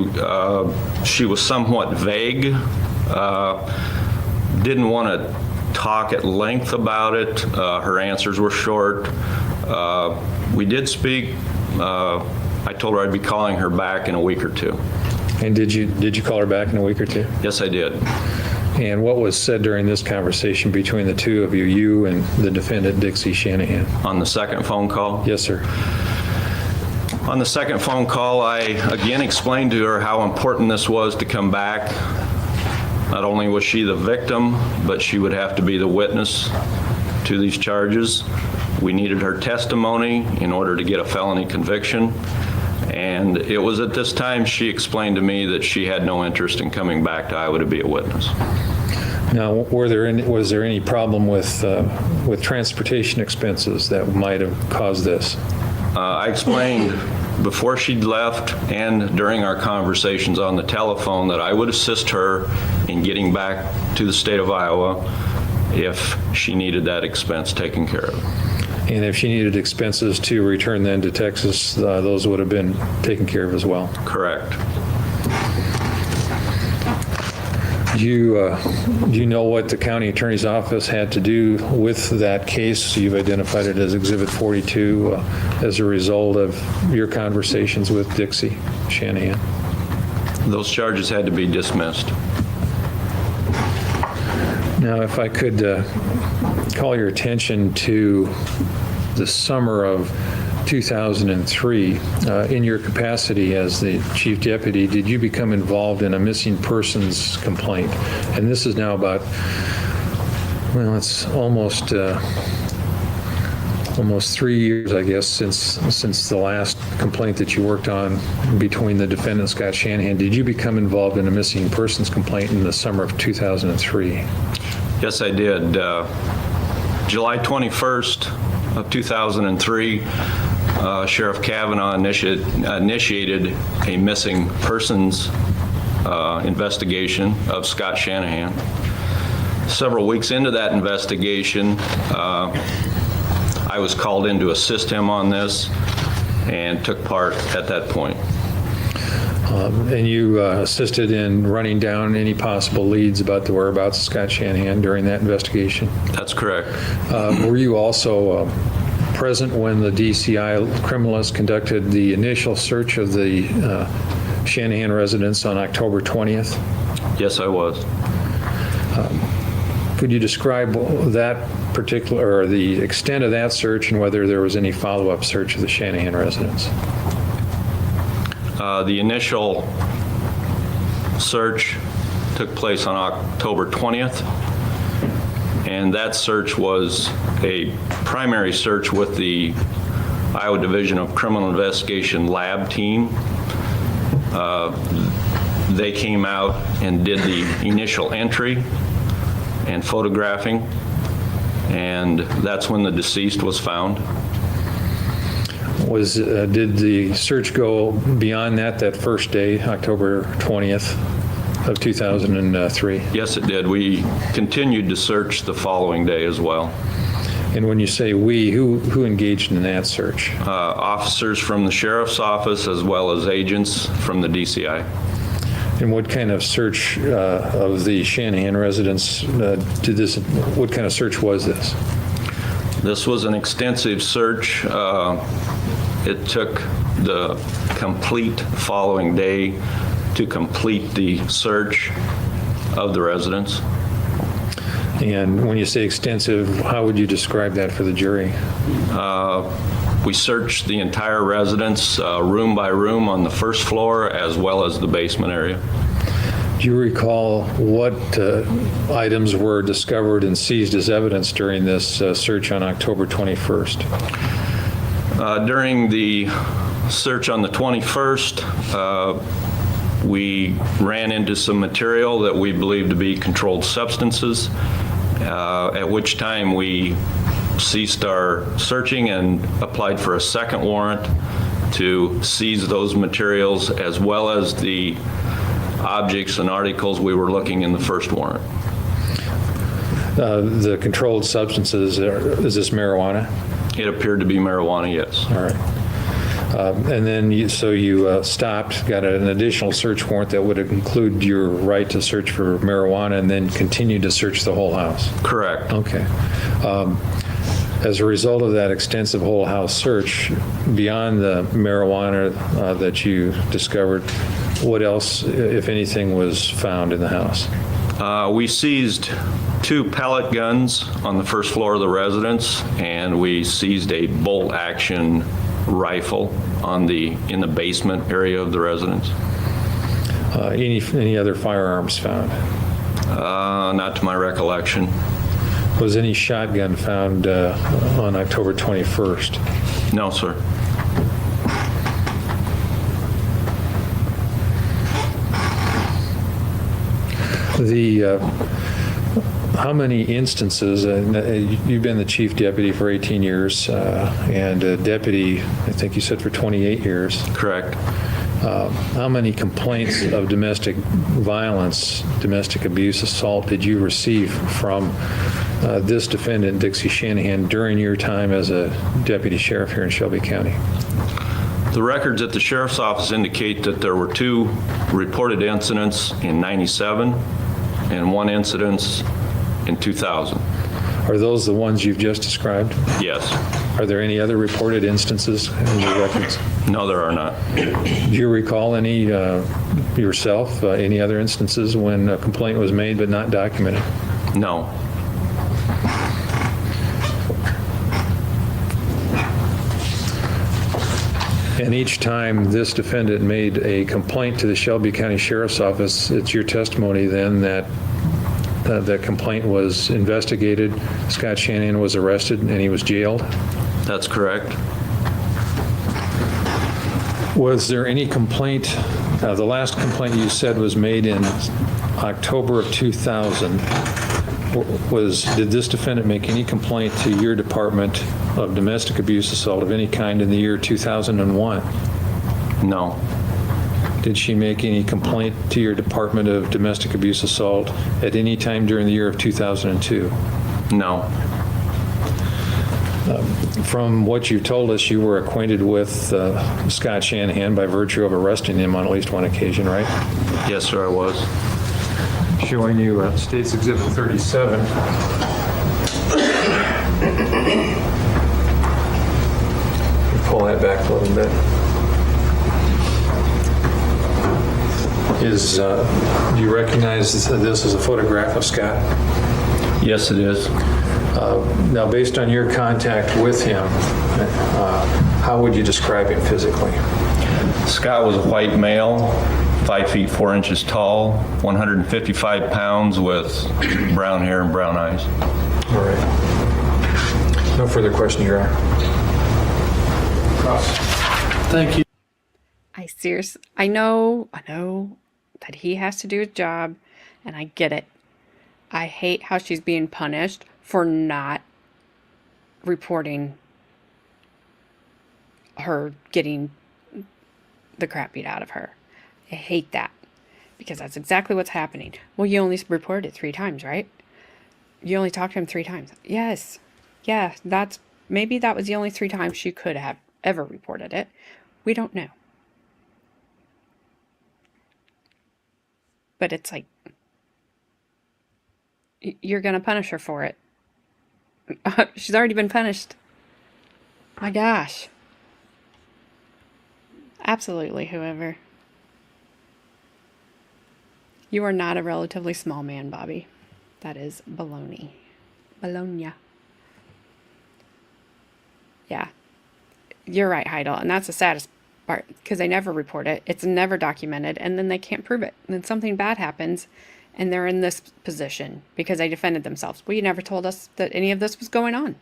she was somewhat vague, didn't want to talk at length about it. Her answers were short. We did speak. I told her I'd be calling her back in a week or two. And did you call her back in a week or two? Yes, I did. And what was said during this conversation between the two of you, you and the defendant, Dixie Shanahan? On the second phone call? Yes, sir. On the second phone call, I again explained to her how important this was to come back. Not only was she the victim, but she would have to be the witness to these charges. We needed her testimony in order to get a felony conviction. And it was at this time she explained to me that she had no interest in coming back to Iowa to be a witness. Now, was there any problem with transportation expenses that might have caused this? I explained before she'd left and during our conversations on the telephone that I would assist her in getting back to the state of Iowa if she needed that expense taken care of. And if she needed expenses to return then to Texas, those would have been taken care of as well? Correct. Do you know what the county attorney's office had to do with that case? You've identified it as Exhibit 42 as a result of your conversations with Dixie Shanahan. Those charges had to be dismissed. Now, if I could call your attention to the summer of 2003, in your capacity as the chief deputy, did you become involved in a missing persons complaint? And this is now about, well, it's almost 3 years, I guess, since the last complaint that you worked on between the defendant, Scott Shanahan. Did you become involved in a missing persons complaint in the summer of 2003? Yes, I did. July 21st of 2003, Sheriff Kavanaugh initiated a missing persons investigation of Scott Shanahan. Several weeks into that investigation, I was called in to assist him on this and took part at that point. And you assisted in running down any possible leads about the whereabouts of Scott Shanahan during that investigation? That's correct. Were you also present when the DCI criminalists conducted the initial search of the Shanahan residence on October 20th? Yes, I was. Could you describe that particular, or the extent of that search and whether there was any follow-up search of the Shanahan residence? The initial search took place on October 20th, and that search was a primary search with the Iowa Division of Criminal Investigation lab team. They came out and did the initial entry and photographing, and that's when the deceased was found. Did the search go beyond that first day, October 20th of 2003? Yes, it did. We continued to search the following day as well. And when you say we, who engaged in that search? Officers from the sheriff's office as well as agents from the DCI. And what kind of search of the Shanahan residence what kind of search was this? This was an extensive search. It took the complete following day to complete the search of the residence. And when you say extensive, how would you describe that for the jury? We searched the entire residence, room by room on the first floor, as well as the basement area. Do you recall what items were discovered and seized as evidence during this search on October 21st? During the search on the 21st, we ran into some material that we believed to be controlled substances, at which time we ceased our searching and applied for a second warrant to seize those materials as well as the objects and articles we were looking in the first warrant. The controlled substances, is this marijuana? It appeared to be marijuana, yes. All right. And then you stopped, got an additional search warrant that would include your right to search for marijuana and then continued to search the whole house? Correct. Okay. As a result of that extensive whole house search, beyond the marijuana that you discovered, what else, if anything, was found in the house? We seized 2 pellet guns on the first floor of the residence, and we seized a bolt-action rifle in the basement area of the residence. Any other firearms found? Not to my recollection. Was any shotgun found on October 21st? No, sir. How many instances, you've been the chief deputy for 18 years and a deputy, I think you said, for 28 years. Correct. How many complaints of domestic violence, domestic abuse, assault did you receive from this defendant, Dixie Shanahan, during your time as a deputy sheriff here in Shelby County? The records at the sheriff's office indicate that there were 2 reported incidents in '97 and 1 incident in 2000. Are those the ones you've just described? Yes. Are there any other reported instances in your records? No, there are not. Do you recall any yourself, any other instances when a complaint was made but not documented? No. And each time this defendant made a complaint to the Shelby County Sheriff's Office, it's your testimony then that that complaint was investigated, Scott Shanahan was arrested, and he was jailed? That's correct. Was there any complaint, the last complaint you said was made in October of 2000, did this defendant make any complaint to your department of domestic abuse assault of any kind in the year 2001? No. Did she make any complaint to your department of domestic abuse assault at any time during the year of 2002? No. From what you told us, you were acquainted with Scott Shanahan by virtue of arresting him on at least one occasion, right? Yes, sir, I was. Showing you State's Exhibit 37. Pull that back a little bit. Do you recognize this as a photograph of Scott? Yes, it is. Now, based on your contact with him, how would you describe him physically? Scott was a white male, 5 feet 4 inches tall, 155 pounds with brown hair and brown eyes. All right. No further questions, Your Honor. Thank you. I know that he has to do his job, and I get it. I hate how she's being punished for not reporting her getting the crap beat out of her. I hate that because that's exactly what's happening. Well, you only reported it 3 times, right? You only talked to him 3 times. Yes. Yeah, maybe that was the only 3 times she could have ever reported it. We don't know. But it's like, you're going to punish her for it. She's already been punished. My gosh. Absolutely, whoever. You are not a relatively small man, Bobby. That is baloney. Bologna. Yeah. You're right, Heidel. And that's the saddest part, because they never report it. It's never documented, and then they can't prove it. And then something bad happens, and they're in this position because they defended themselves. Well, you never told us that any of this was going on.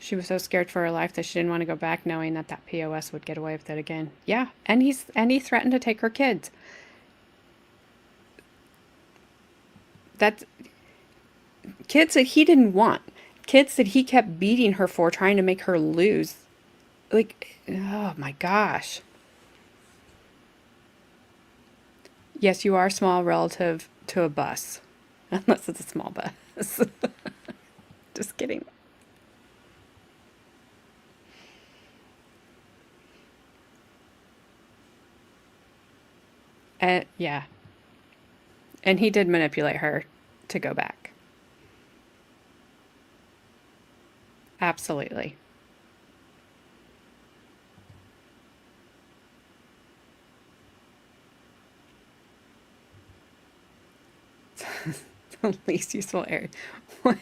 She was so scared for her life that she didn't want to go back, knowing that that POS would get away with it again. Yeah, and he threatened to take her kids. That's kids that he didn't want. Kids that he kept beating her for, trying to make her lose. Like, oh my gosh. Yes, you are small relative to a bus. Unless it's a small bus. Just kidding. Yeah. And he did manipulate her to go back. Absolutely. The least useful area. What?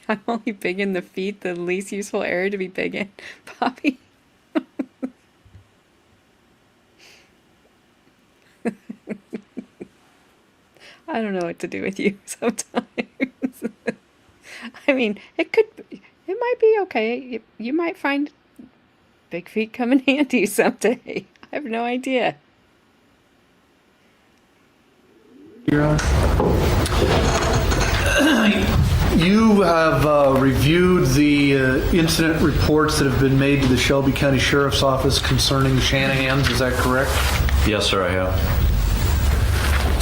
I'm only big in the feet, the least useful area to be big in. Bobby. I don't know what to do with you sometimes. I mean, it might be okay. You might find big feet come in handy someday. I have no idea. Your Honor. You have reviewed the incident reports that have been made to the Shelby County Sheriff's Office concerning the Shanahans, is that correct? Yes, sir, I have.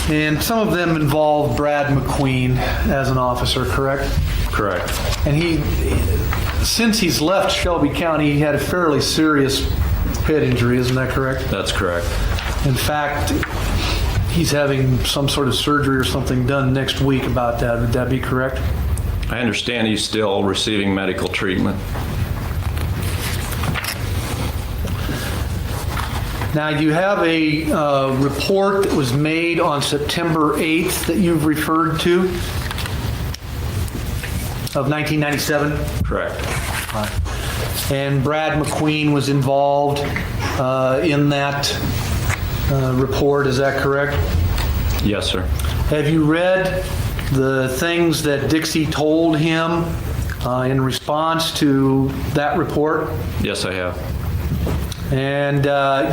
And some of them involve Brad McQueen as an officer, correct? Correct. And since he's left Shelby County, he had a fairly serious head injury, isn't that correct? That's correct. In fact, he's having some sort of surgery or something done next week about that. Would that be correct? I understand he's still receiving medical treatment. Now, you have a report that was made on September 8th that you've referred to of 1997? Correct. And Brad McQueen was involved in that report, is that correct? Yes, sir. Have you read the things that Dixie told him in response to that report? Yes, I have. And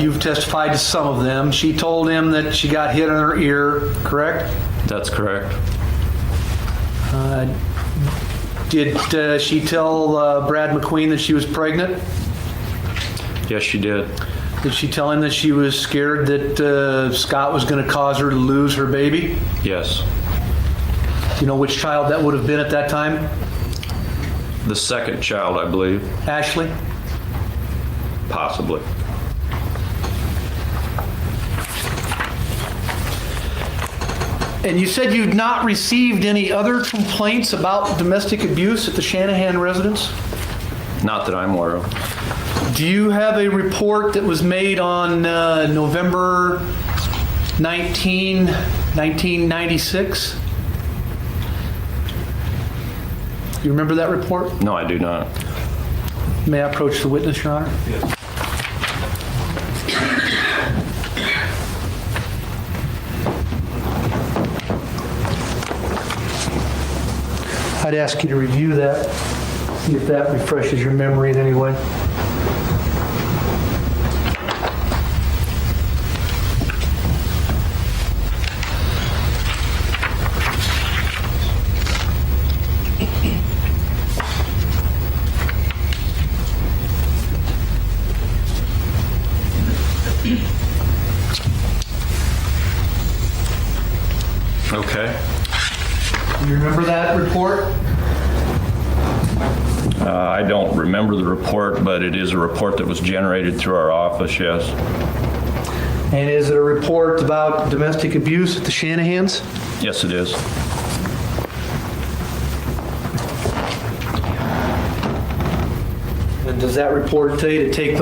you've testified to some of them. She told him that she got hit in her ear, correct? That's correct. Did she tell Brad McQueen that she was pregnant? Yes, she did. Did she tell him that she was scared that Scott was going to cause her to lose her baby? Yes. Do you know which child that would have been at that time? The second child, I believe. Ashley? Possibly. And you said you'd not received any other complaints about domestic abuse at the Shanahan residence? Not that I'm aware of. Do you have a report that was made on November 19, 1996? You remember that report? No, I do not. May I approach the witness, Your Honor? Yes. I'd ask you to review that, see if that refreshes your memory in any way. Okay. Do you remember that report? I don't remember the report, but it is a report that was generated through our office, yes. And is it a report about domestic abuse at the Shanahans? Yes, it is. And does that report tell you to take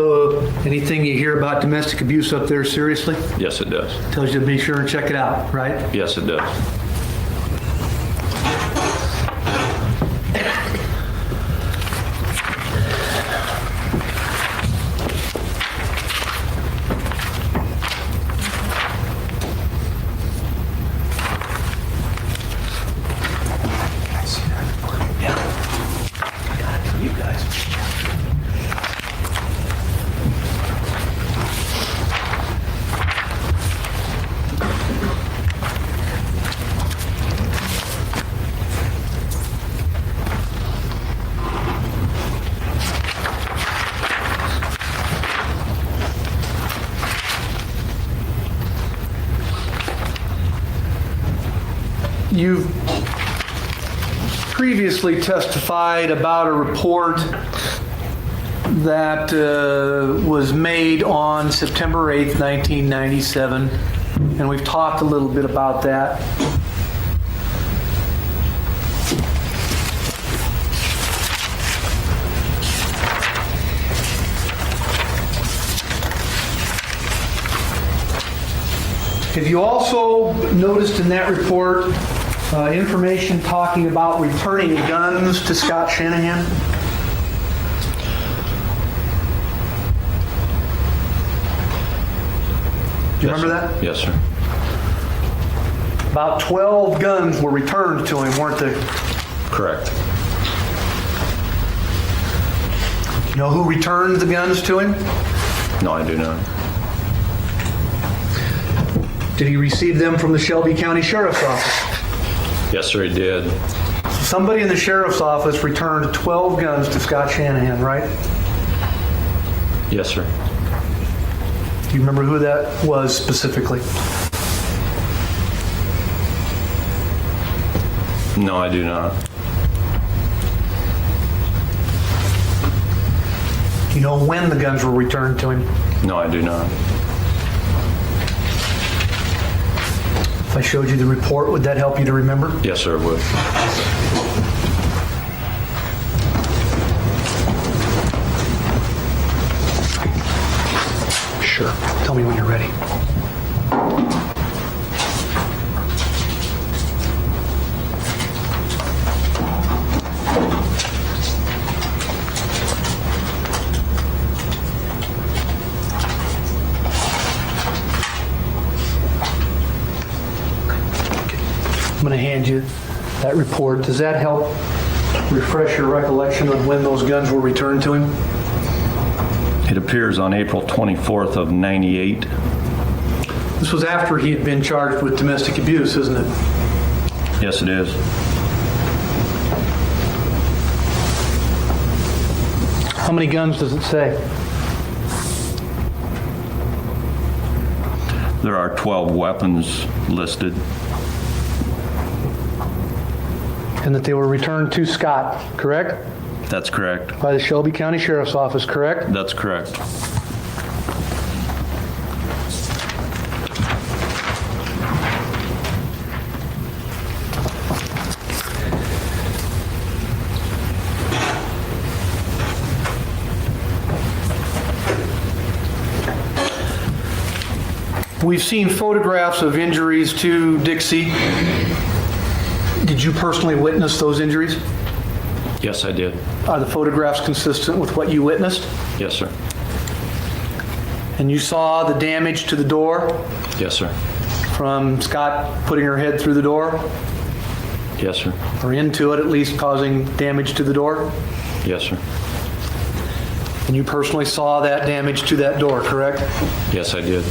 anything you hear about domestic abuse up there seriously? Yes, it does. Tells you to be sure and check it out, right? Yes, it does. You guys. You've previously testified about a report that was made on September 8th, 1997, and we've talked a little bit about that. Have you also noticed in that report information talking about returning guns to Scott Shanahan? Do you remember that? Yes, sir. About 12 guns were returned to him, weren't they? Correct. You know who returned the guns to him? No, I do not. Did he receive them from the Shelby County Sheriff's Office? Yes, sir, he did. Somebody in the Sheriff's Office returned 12 guns to Scott Shanahan, right? Yes, sir. Do you remember who that was specifically? No, I do not. Do you know when the guns were returned to him? No, I do not. If I showed you the report, would that help you to remember? Yes, sir, it would. Sure. Tell me when you're ready. I'm going to hand you that report. Does that help refresh your recollection of when those guns were returned to him? It appears on April 24th of 98. This was after he had been charged with domestic abuse, isn't it? Yes, it is. How many guns does it say? There are 12 weapons listed. And that they were returned to Scott, correct? That's correct. By the Shelby County Sheriff's Office, correct? That's correct. We've seen photographs of injuries to Dixie. Did you personally witness those injuries? Yes, I did. Are the photographs consistent with what you witnessed? Yes, sir. And you saw the damage to the door Yes, sir. from Scott putting her head through the door, Yes, sir. or into it at least, causing damage to the door? Yes, sir. And you personally saw that damage to that door, correct? Yes, I did.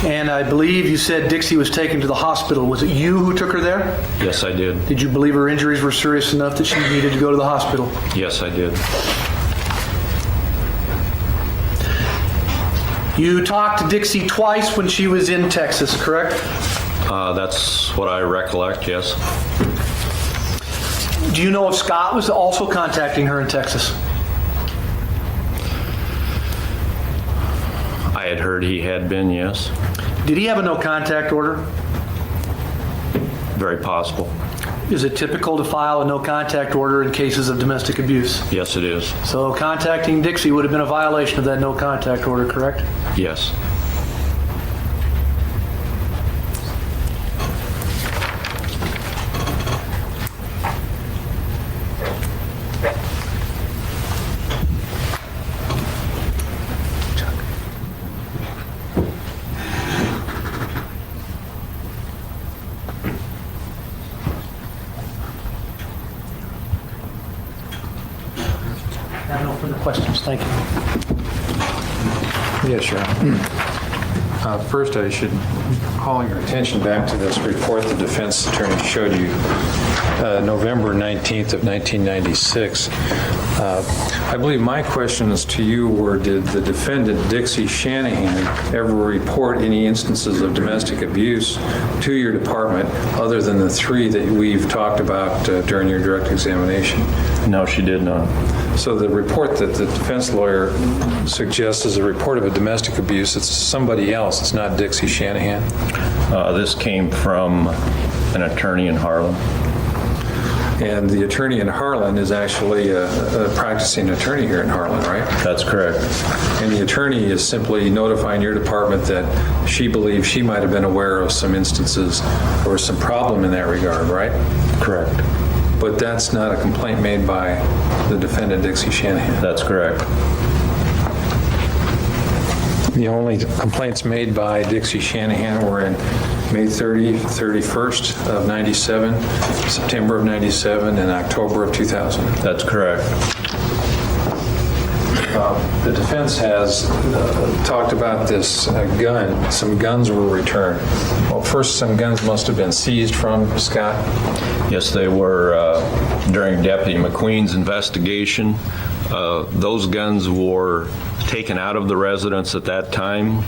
And I believe you said Dixie was taken to the hospital. Was it you who took her there? Yes, I did. Did you believe her injuries were serious enough that she needed to go to the hospital? Yes, I did. You talked to Dixie twice when she was in Texas, correct? That's what I recollect, yes. Do you know if Scott was also contacting her in Texas? I had heard he had been, yes. Did he have a no contact order? Very possible. Is it typical to file a no contact order in cases of domestic abuse? Yes, it is. So contacting Dixie would have been a violation of that no contact order, correct? Yes. I have no further questions. Thank you. Yes, Sharon. First, I should call your attention back to this report the defense attorney showed you November 19th of 1996. I believe my questions to you were, did the defendant, Dixie Shanahan, ever report any instances of domestic abuse to your department other than the 3 that we've talked about during your direct examination? No, she did not. So the report that the defense lawyer suggests is a report of a domestic abuse. It's somebody else. It's not Dixie Shanahan. This came from an attorney in Harlem. And the attorney in Harlan is actually a practicing attorney here in Harlan, right? That's correct. And the attorney is simply notifying your department that she believes she might have been aware of some instances or some problem in that regard, right? Correct. But that's not a complaint made by the defendant, Dixie Shanahan. That's correct. The only complaints made by Dixie Shanahan were in May 31st of 97, September of 97, and October of 2000. That's correct. The defense has talked about this gun. Some guns were returned. Well, first, some guns must have been seized from Scott. Yes, they were during Deputy McQueen's investigation. Those guns were taken out of the residence at that time,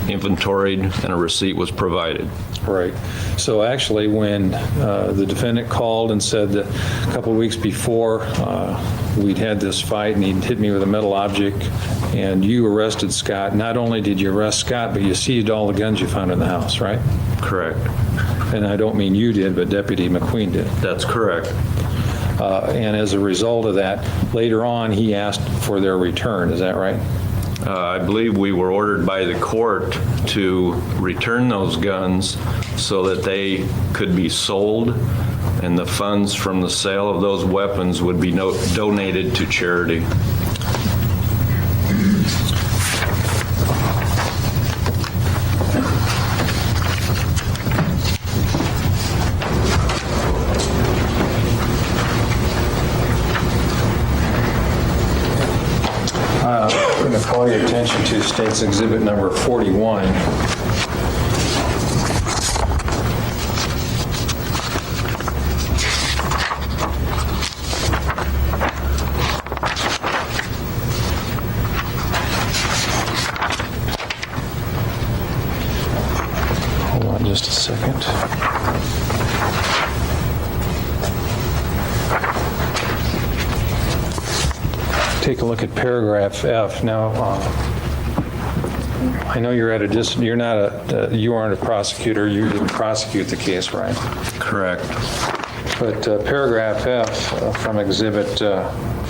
inventoried, and a receipt was provided. Right. So actually, when the defendant called and said that a couple of weeks before we'd had this fight and he'd hit me with a metal object and you arrested Scott, not only did you arrest Scott, but you seized all the guns you found in the house, right? Correct. And I don't mean you did, but Deputy McQueen did. That's correct. And as a result of that, later on, he asked for their return. Is that right? I believe we were ordered by the court to return those guns so that they could be sold, and the funds from the sale of those weapons would be donated to charity. I'm going to call your attention to State's Exhibit number 41. Hold on just a second. Take a look at paragraph F. Now, I know you're at a distance. You aren't a prosecutor. You didn't prosecute the case, right? Correct. But paragraph F from Exhibit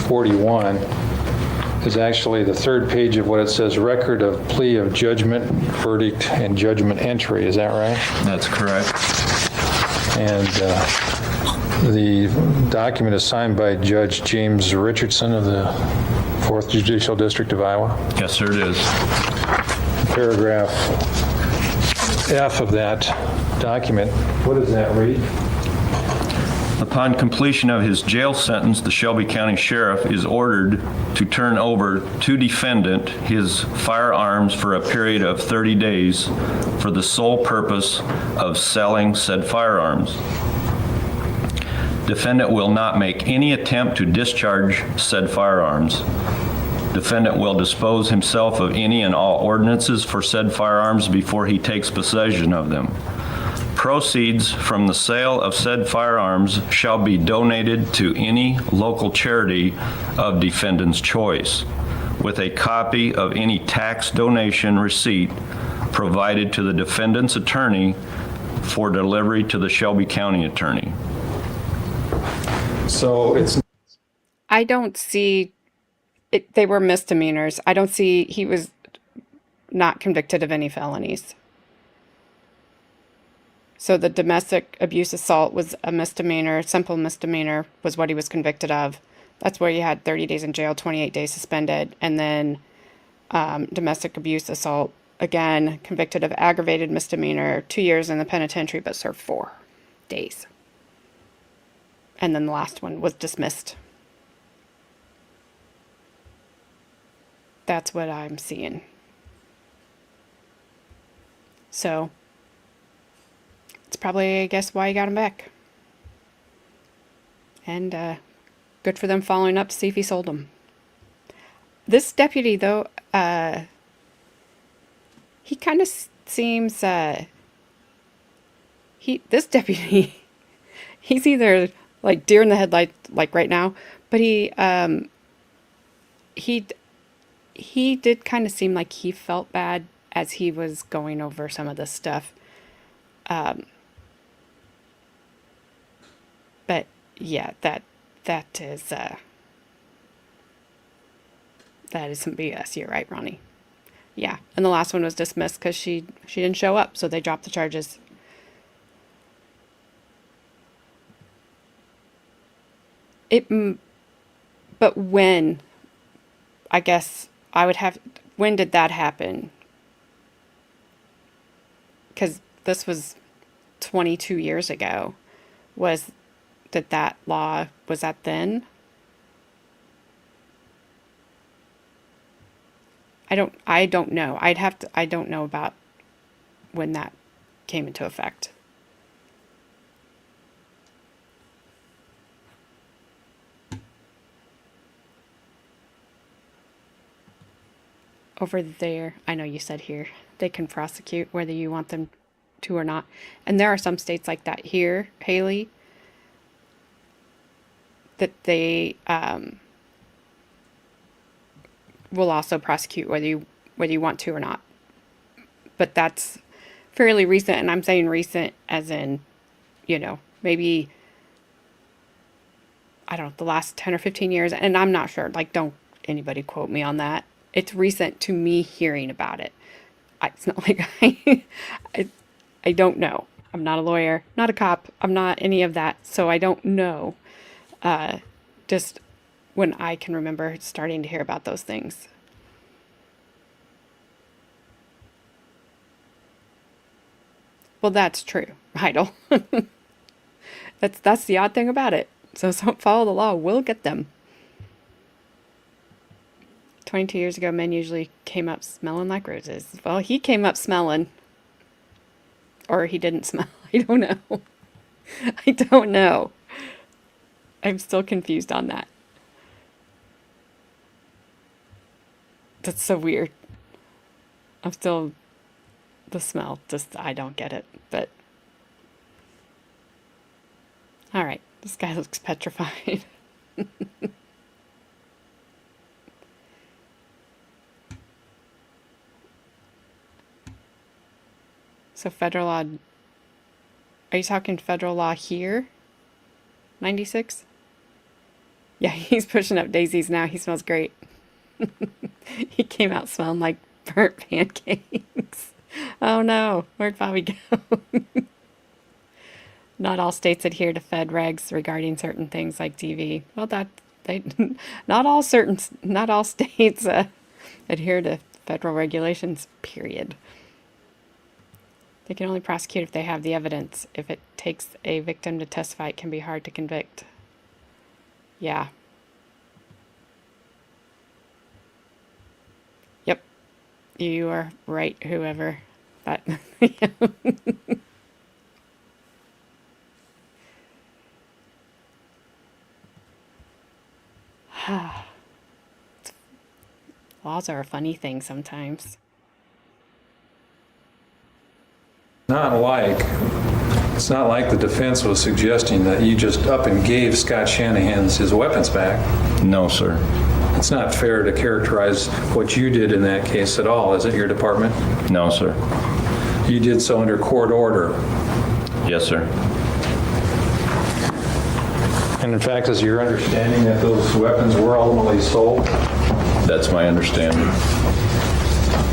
41 is actually the third page of what it says, record of plea of judgment, verdict, and judgment entry. Is that right? That's correct. And the document is signed by Judge James Richardson of the 4th Judicial District of Iowa. Yes, sir, it is. Paragraph F of that document, what does that read? Upon completion of his jail sentence, the Shelby County Sheriff is ordered to turn over to defendant his firearms for a period of 30 days for the sole purpose of selling said firearms. Defendant will not make any attempt to discharge said firearms. Defendant will dispose himself of any and all ordinances for said firearms before he takes possession of them. proceeds from the sale of said firearms shall be donated to any local charity of defendant's choice, with a copy of any tax donation receipt provided to the defendant's attorney for delivery to the Shelby County Attorney. So it's, I don't see it, they were misdemeanors. I don't see he was not convicted of any felonies. So the domestic abuse assault was a misdemeanor, simple misdemeanor was what he was convicted of. That's where he had 30 days in jail, 28 days suspended. And then domestic abuse assault, again, convicted of aggravated misdemeanor, 2 years in the penitentiary, but served 4 days. And then the last one was dismissed. That's what I'm seeing. So it's probably, I guess, why he got him back. And good for them following up to see if he sold them. This deputy, though, he kind of seems, this deputy, he's either like deer in the headlights, like right now, but he did kind of seem like he felt bad as he was going over some of this stuff. But yeah, that is some BS. You're right, Ronnie. Yeah, and the last one was dismissed because she didn't show up, so they dropped the charges. But when, I guess I would have, when did that happen? Because this was 22 years ago. Did that law, was that then? I don't know. I don't know about when that came into effect. Over there, I know you said here, they can prosecute whether you want them to or not. And there are some states like that here, Haley, that they will also prosecute whether you want to or not. But that's fairly recent, and I'm saying recent as in, maybe, I don't know, the last 10 or 15 years, and I'm not sure, like, don't anybody quote me on that. It's recent to me hearing about it. It's not like I don't know. I'm not a lawyer, not a cop. I'm not any of that. So I don't know. Just when I can remember starting to hear about those things. Well, that's true. Idle. That's the odd thing about it. So don't follow the law. We'll get them. 22 years ago, men usually came up smelling like roses. Well, he came up smelling. Or he didn't smell. I don't know. I don't know. I'm still confused on that. That's so weird. The smell, I don't get it. But, all right. This guy looks petrified. So federal law, are you talking federal law here? 96? Yeah, he's pushing up daisies now. He smells great. He came out smelling like burnt pancakes. Oh no, where'd Bobby go? Not all states adhere to Fed regs regarding certain things like DV. Well, not all states adhere to federal regulations, period. They can only prosecute if they have the evidence. If it takes a victim to testify, it can be hard to convict. Yeah. Yep. You are right, whoever. But laws are a funny thing sometimes. not like It's not like the defense was suggesting that you just up and gave Scott Shanahan his weapons back. No, sir. It's not fair to characterize what you did in that case at all, is it, your department? No, sir. You did so under court order. Yes, sir. And in fact, is your understanding that those weapons were ultimately sold? That's my understanding.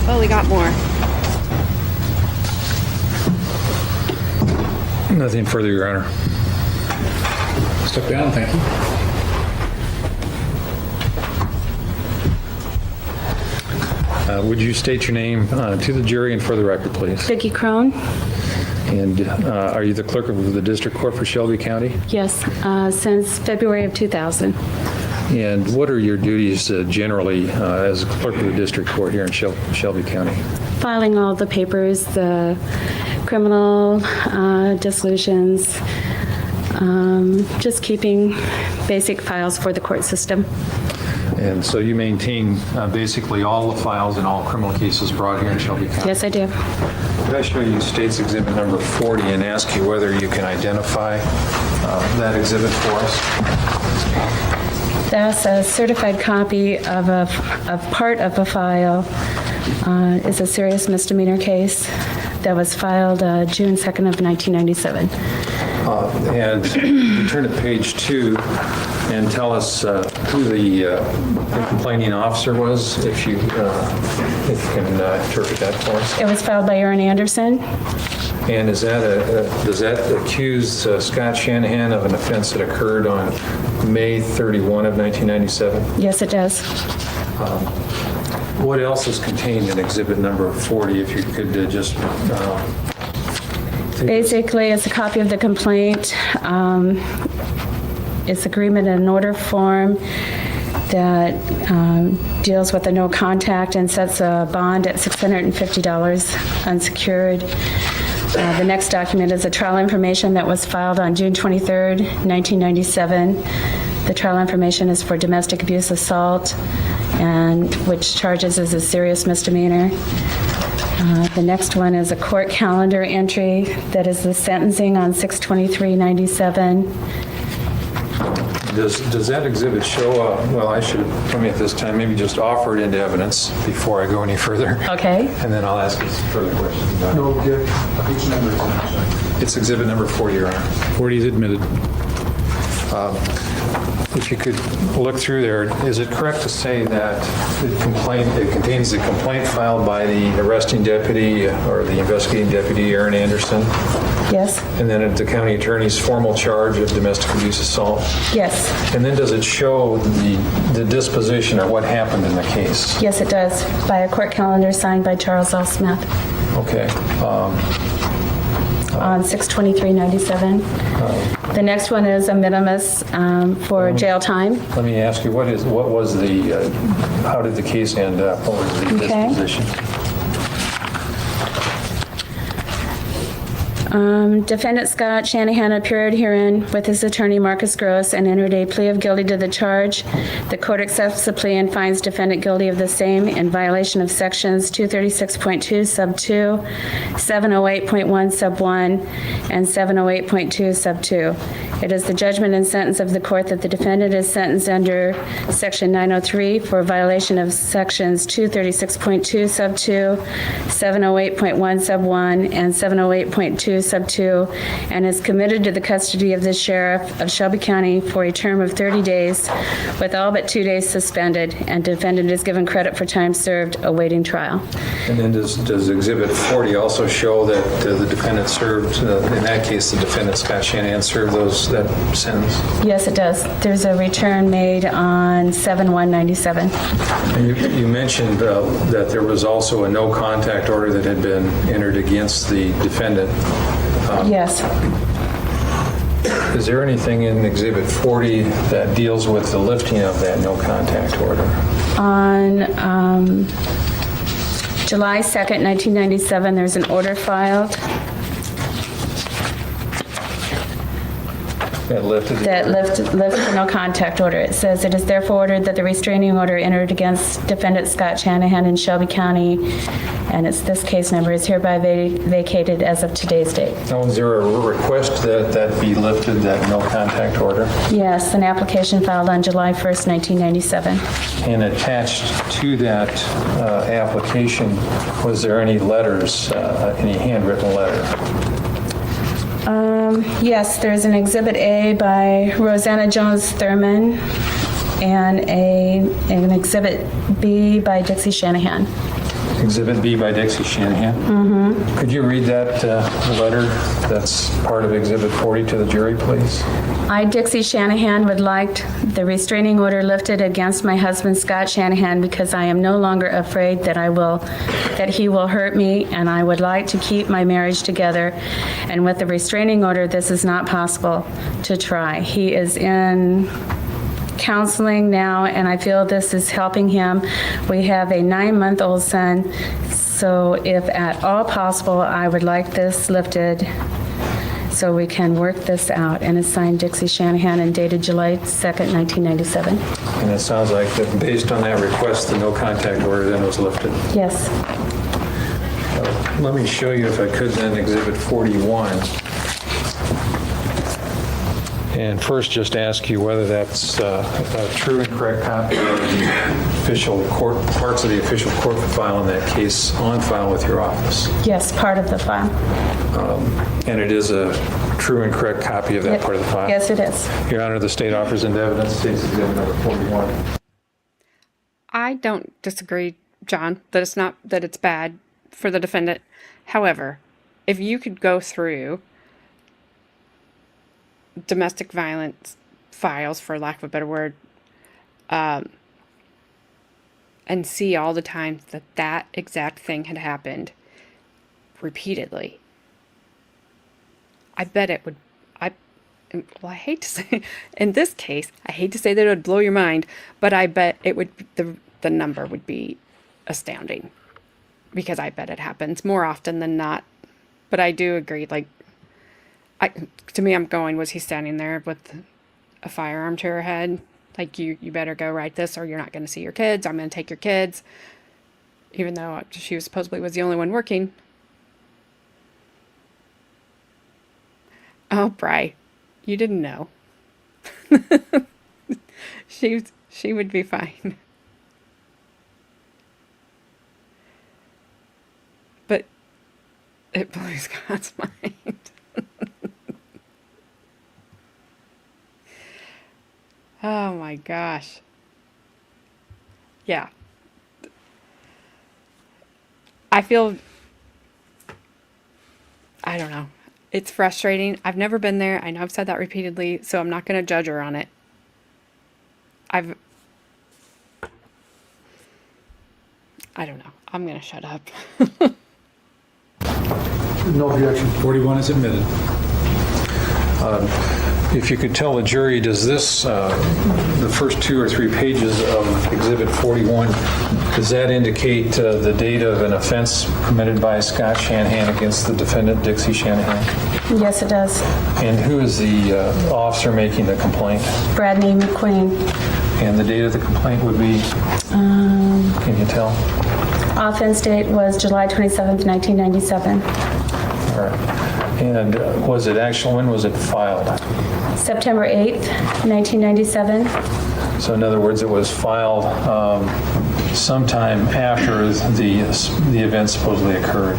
Well, we got more. Nothing further, Your Honor. Step down, thank you. Would you state your name to the jury and for the record, please? Vicki Crone? And are you the clerk of the District Court for Shelby County? Yes, since February of 2000. And what are your duties generally as clerk of the District Court here in Shelby County? Filing all the papers, the criminal dissolutions, just keeping basic files for the court system. And so you maintain basically all the files in all criminal cases brought here in Shelby County? Yes, I do. Could I show you State's Exhibit number 40 and ask you whether you can identify that exhibit for us? That's a certified copy of part of a file. It's a serious misdemeanor case that was filed June 2nd of 1997. And you turn to page 2 and tell us who the complaining officer was, if you can interpret that for us. It was filed by Aaron Anderson. And is that does that accuse Scott Shanahan of an offense that occurred on May 31 of 1997? Yes, it does. What else is contained in exhibit number 40, if you could just... Basically, it's a copy of the complaint. It's agreement and order form that deals with the no contact and sets a bond at $650 unsecured. The next document is a trial information that was filed on June 23rd, 1997. The trial information is for domestic abuse assault, and which charges as a serious misdemeanor. The next one is a court calendar entry that is the sentencing on 6/23/97. Does that exhibit show, well, I should, let me at this time maybe just offer it into evidence before I go any further. Okay. And then I'll ask you some further questions about it. No objection. Which number is it? It's exhibit number 40, Your Honor. 40 is admitted. If you could look through there, is it correct to say that it contains the complaint filed by the arresting deputy or the investigating deputy, Aaron Anderson, Yes. and then the county attorney's formal charge of domestic abuse assault? Yes. And then does it show the disposition or what happened in the case? Yes, it does. By a court calendar signed by Charles L. Smith Okay. on 6/23/97. The next one is a minimus for jail time. Let me ask you, how did the case end up? What was the Okay. disposition? Defendant Scott Shanahan appeared herein with his attorney Marcus Gross and entered a plea of guilty to the charge. The court accepts the plea and finds defendant guilty of the same in violation of sections 236.2 sub 2, 708.1 sub 1, and 708.2 sub 2. It is the judgment and sentence of the court that the defendant is sentenced under section 903 for violation of sections 236.2 sub 2, 708.1 sub 1, and 708.2 sub 2, and is committed to the custody of the sheriff of Shelby County for a term of 30 days with all but 2 days suspended, and defendant is given credit for time served awaiting trial. And then does Exhibit 40 also show that the defendant served, in that case, the defendant, Scott Shanahan, served that sentence? Yes, it does. There's a return made on 7/1/97. And you mentioned that there was also a no contact order that had been entered against the defendant. Yes. Is there anything in Exhibit 40 that deals with the lifting of that no contact order? On July 2nd, 1997, there's an order filed. That lifted the that order. lift the no contact order. It says, "It is therefore ordered that the restraining order entered against defendant Scott Shanahan in Shelby County," and it's this case number, "is hereby vacated as of today's date." Now, was there a request that that be lifted, that no contact order? Yes, an application filed on July 1st, 1997. And attached to that application, was there any letters, any handwritten letter? Yes, there's an Exhibit A by Rosanna Jones Thurman and an Exhibit B by Dixie Shanahan. Exhibit B by Dixie Shanahan? Mm-hmm. Could you read that letter that's part of Exhibit 40 to the jury, please? I, Dixie Shanahan, would like the restraining order lifted against my husband, Scott Shanahan, because I am no longer afraid that he will hurt me, and I would like to keep my marriage together. And with the restraining order, this is not possible to try. He is in counseling now, and I feel this is helping him. We have a 9-month-old son, so if at all possible, I would like this lifted so we can work this out. And it's signed Dixie Shanahan and dated July 2nd, 1997. And it sounds like that based on that request, the no contact order then was lifted. Yes. Let me show you, if I could, then Exhibit 41. And first, just ask you whether that's a true and correct copy of the official court, parts of the official court file in that case on file with your office. Yes, part of the file. And it is a true and correct copy of that part of the file? Yes, it is. Your Honor, the state offers into evidence, State's Exhibit number 41. I don't disagree, John, that it's bad for the defendant. However, if you could go through domestic violence files, for lack of a better word, and see all the times that exact thing had happened repeatedly, I bet it would, I hate to say, in this case, I hate to say that it would blow your mind, but I bet it would, the number would be astounding, because I bet it happens more often than not. But I do agree, to me, I'm going, was he standing there with a firearm to her head? Like, you better go write this or you're not going to see your kids. I'm going to take your kids. Even though she was supposedly was the only one working. Oh, Bri, you didn't know. She would be fine. But it blows God's mind. Oh my gosh. Yeah. I feel, I don't know. It's frustrating. I've never been there. I know I've said that repeatedly, so I'm not going to judge her on it. I don't know. I'm going to shut up. No objection. 41 is admitted. If you could tell the jury, does this, the first 2 or 3 pages of Exhibit 41, does that indicate the date of an offense committed by Scott Shanahan against the defendant, Dixie Shanahan? Yes, it does. And who is the officer making the complaint? Bradney McQueen. And the date of the complaint would be, can you tell? Offense date was July 27th, 1997. All right. And was it actual, when was it filed? September 8th, 1997. So in other words, it was filed sometime after the event supposedly occurred.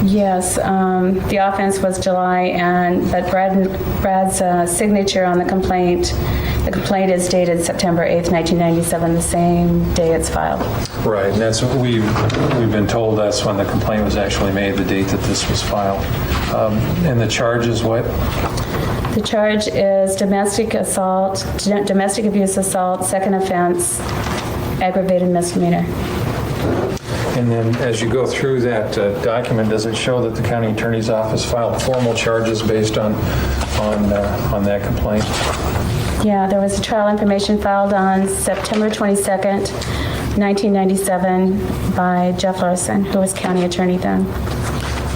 Yes, the offense was July, but Brad's signature on the complaint is dated September 8th, 1997, the same day it's filed. Right, and that's what we've been told, that's when the complaint was actually made, the date that this was filed. And the charge is what? The charge is domestic abuse assault, second offense, aggravated misdemeanor. And then as you go through that document, does it show that the county attorney's office filed formal charges based on that complaint? Yeah, there was a trial information filed on September 22nd, 1997 by Jeff Larson, who was county attorney then.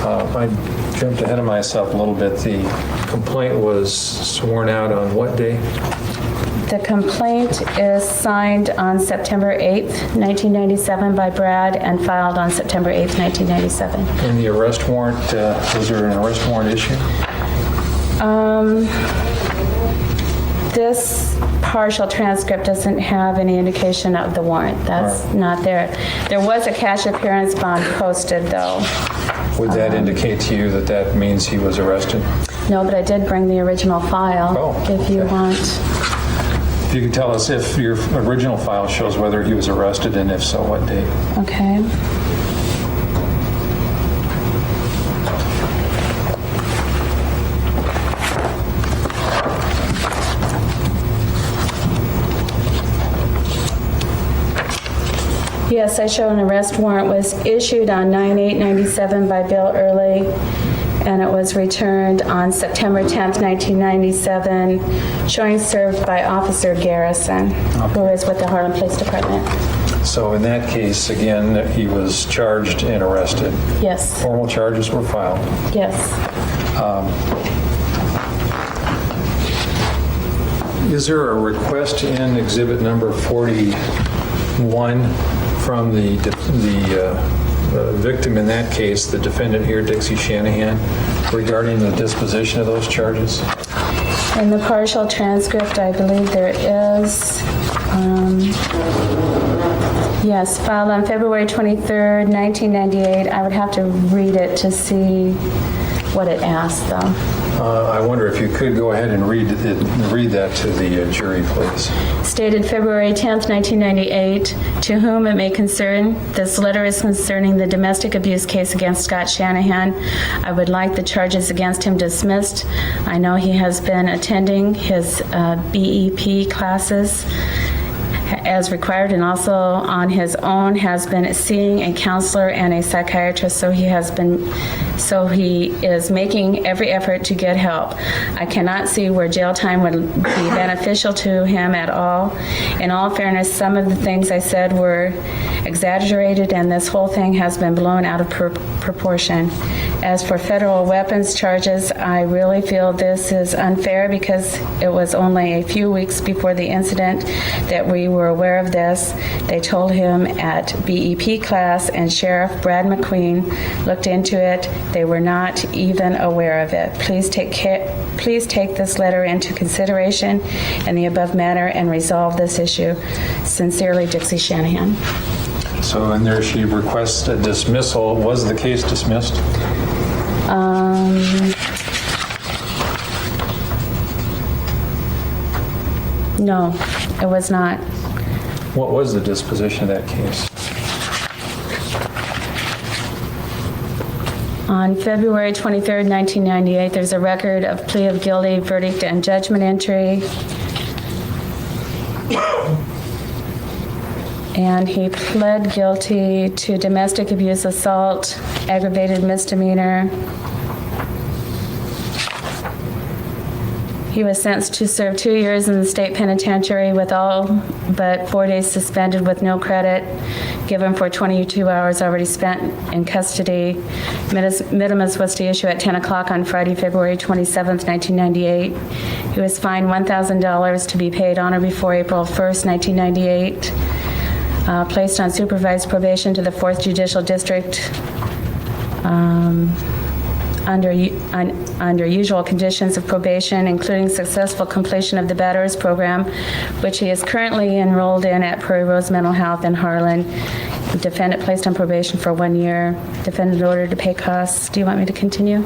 I jumped ahead of myself a little bit. The complaint was sworn out on what day? The complaint is signed on September 8th, 1997 by Brad and filed on September 8th, 1997. And the arrest warrant, was there an arrest warrant issue? This partial transcript doesn't have any indication of the warrant. That's not there. There was a cash appearance bond posted, though. Would that indicate to you that that means he was arrested? No, but I did bring the original file, if you okay. want. If you could tell us if your original file shows whether he was arrested, and if so, what date? Okay. Yes, I show an arrest warrant was issued on 9/8/97 by Bill Early, and it was returned on September 10th, 1997, showing served by Officer Garrison, who is with the Harlem Police Department. So in that case, again, he was charged and arrested. Yes, Formal charges were filed. yes. Is there a request in exhibit number 41 from the victim in that case, the defendant here, Dixie Shanahan, regarding the disposition of those charges? In the partial transcript, I believe there is, yes, filed on February 23rd, 1998. I would have to read it to see what it asked, though. I wonder if you could go ahead and read that to the jury, please. Stated February 10th, 1998, to whom it may concern, this letter is concerning the domestic abuse case against Scott Shanahan. I would like the charges against him dismissed. I know he has been attending his BEP classes as required, and also on his own has been seeing a counselor and a psychiatrist, so he is making every effort to get help. I cannot see where jail time would be beneficial to him at all. In all fairness, some of the things I said were exaggerated, and this whole thing has been blown out of proportion. As for federal weapons charges, I really feel this is unfair because it was only a few weeks before the incident that we were aware of this. They told him at BEP class, and Sheriff Brad McQueen looked into it. They were not even aware of it. Please take this letter into consideration in the above matter and resolve this issue. Sincerely, Dixie Shanahan. So in there she requests a dismissal. Was the case dismissed? No, it was not. What was the disposition of that case? On February 23rd, 1998, there's a record of plea of guilty, verdict, and judgment entry. And he pled guilty to domestic abuse, assault, aggravated misdemeanor. He was sentenced to serve 2 years in the state penitentiary with all but 4 days suspended with no credit given for 22 hours already spent in custody. Minimus was to issue at 10 o'clock on Friday, February 27th, 1998. He was fined $1,000 to be paid on or before April 1st, 1998. Placed on supervised probation to the 4th Judicial District under usual conditions of probation, including successful completion of the Battered program, which he is currently enrolled in at Prairie Rose Mental Health in Harlan. Defendant placed on probation for 1 year. Defendant ordered to pay costs. Do you want me to continue?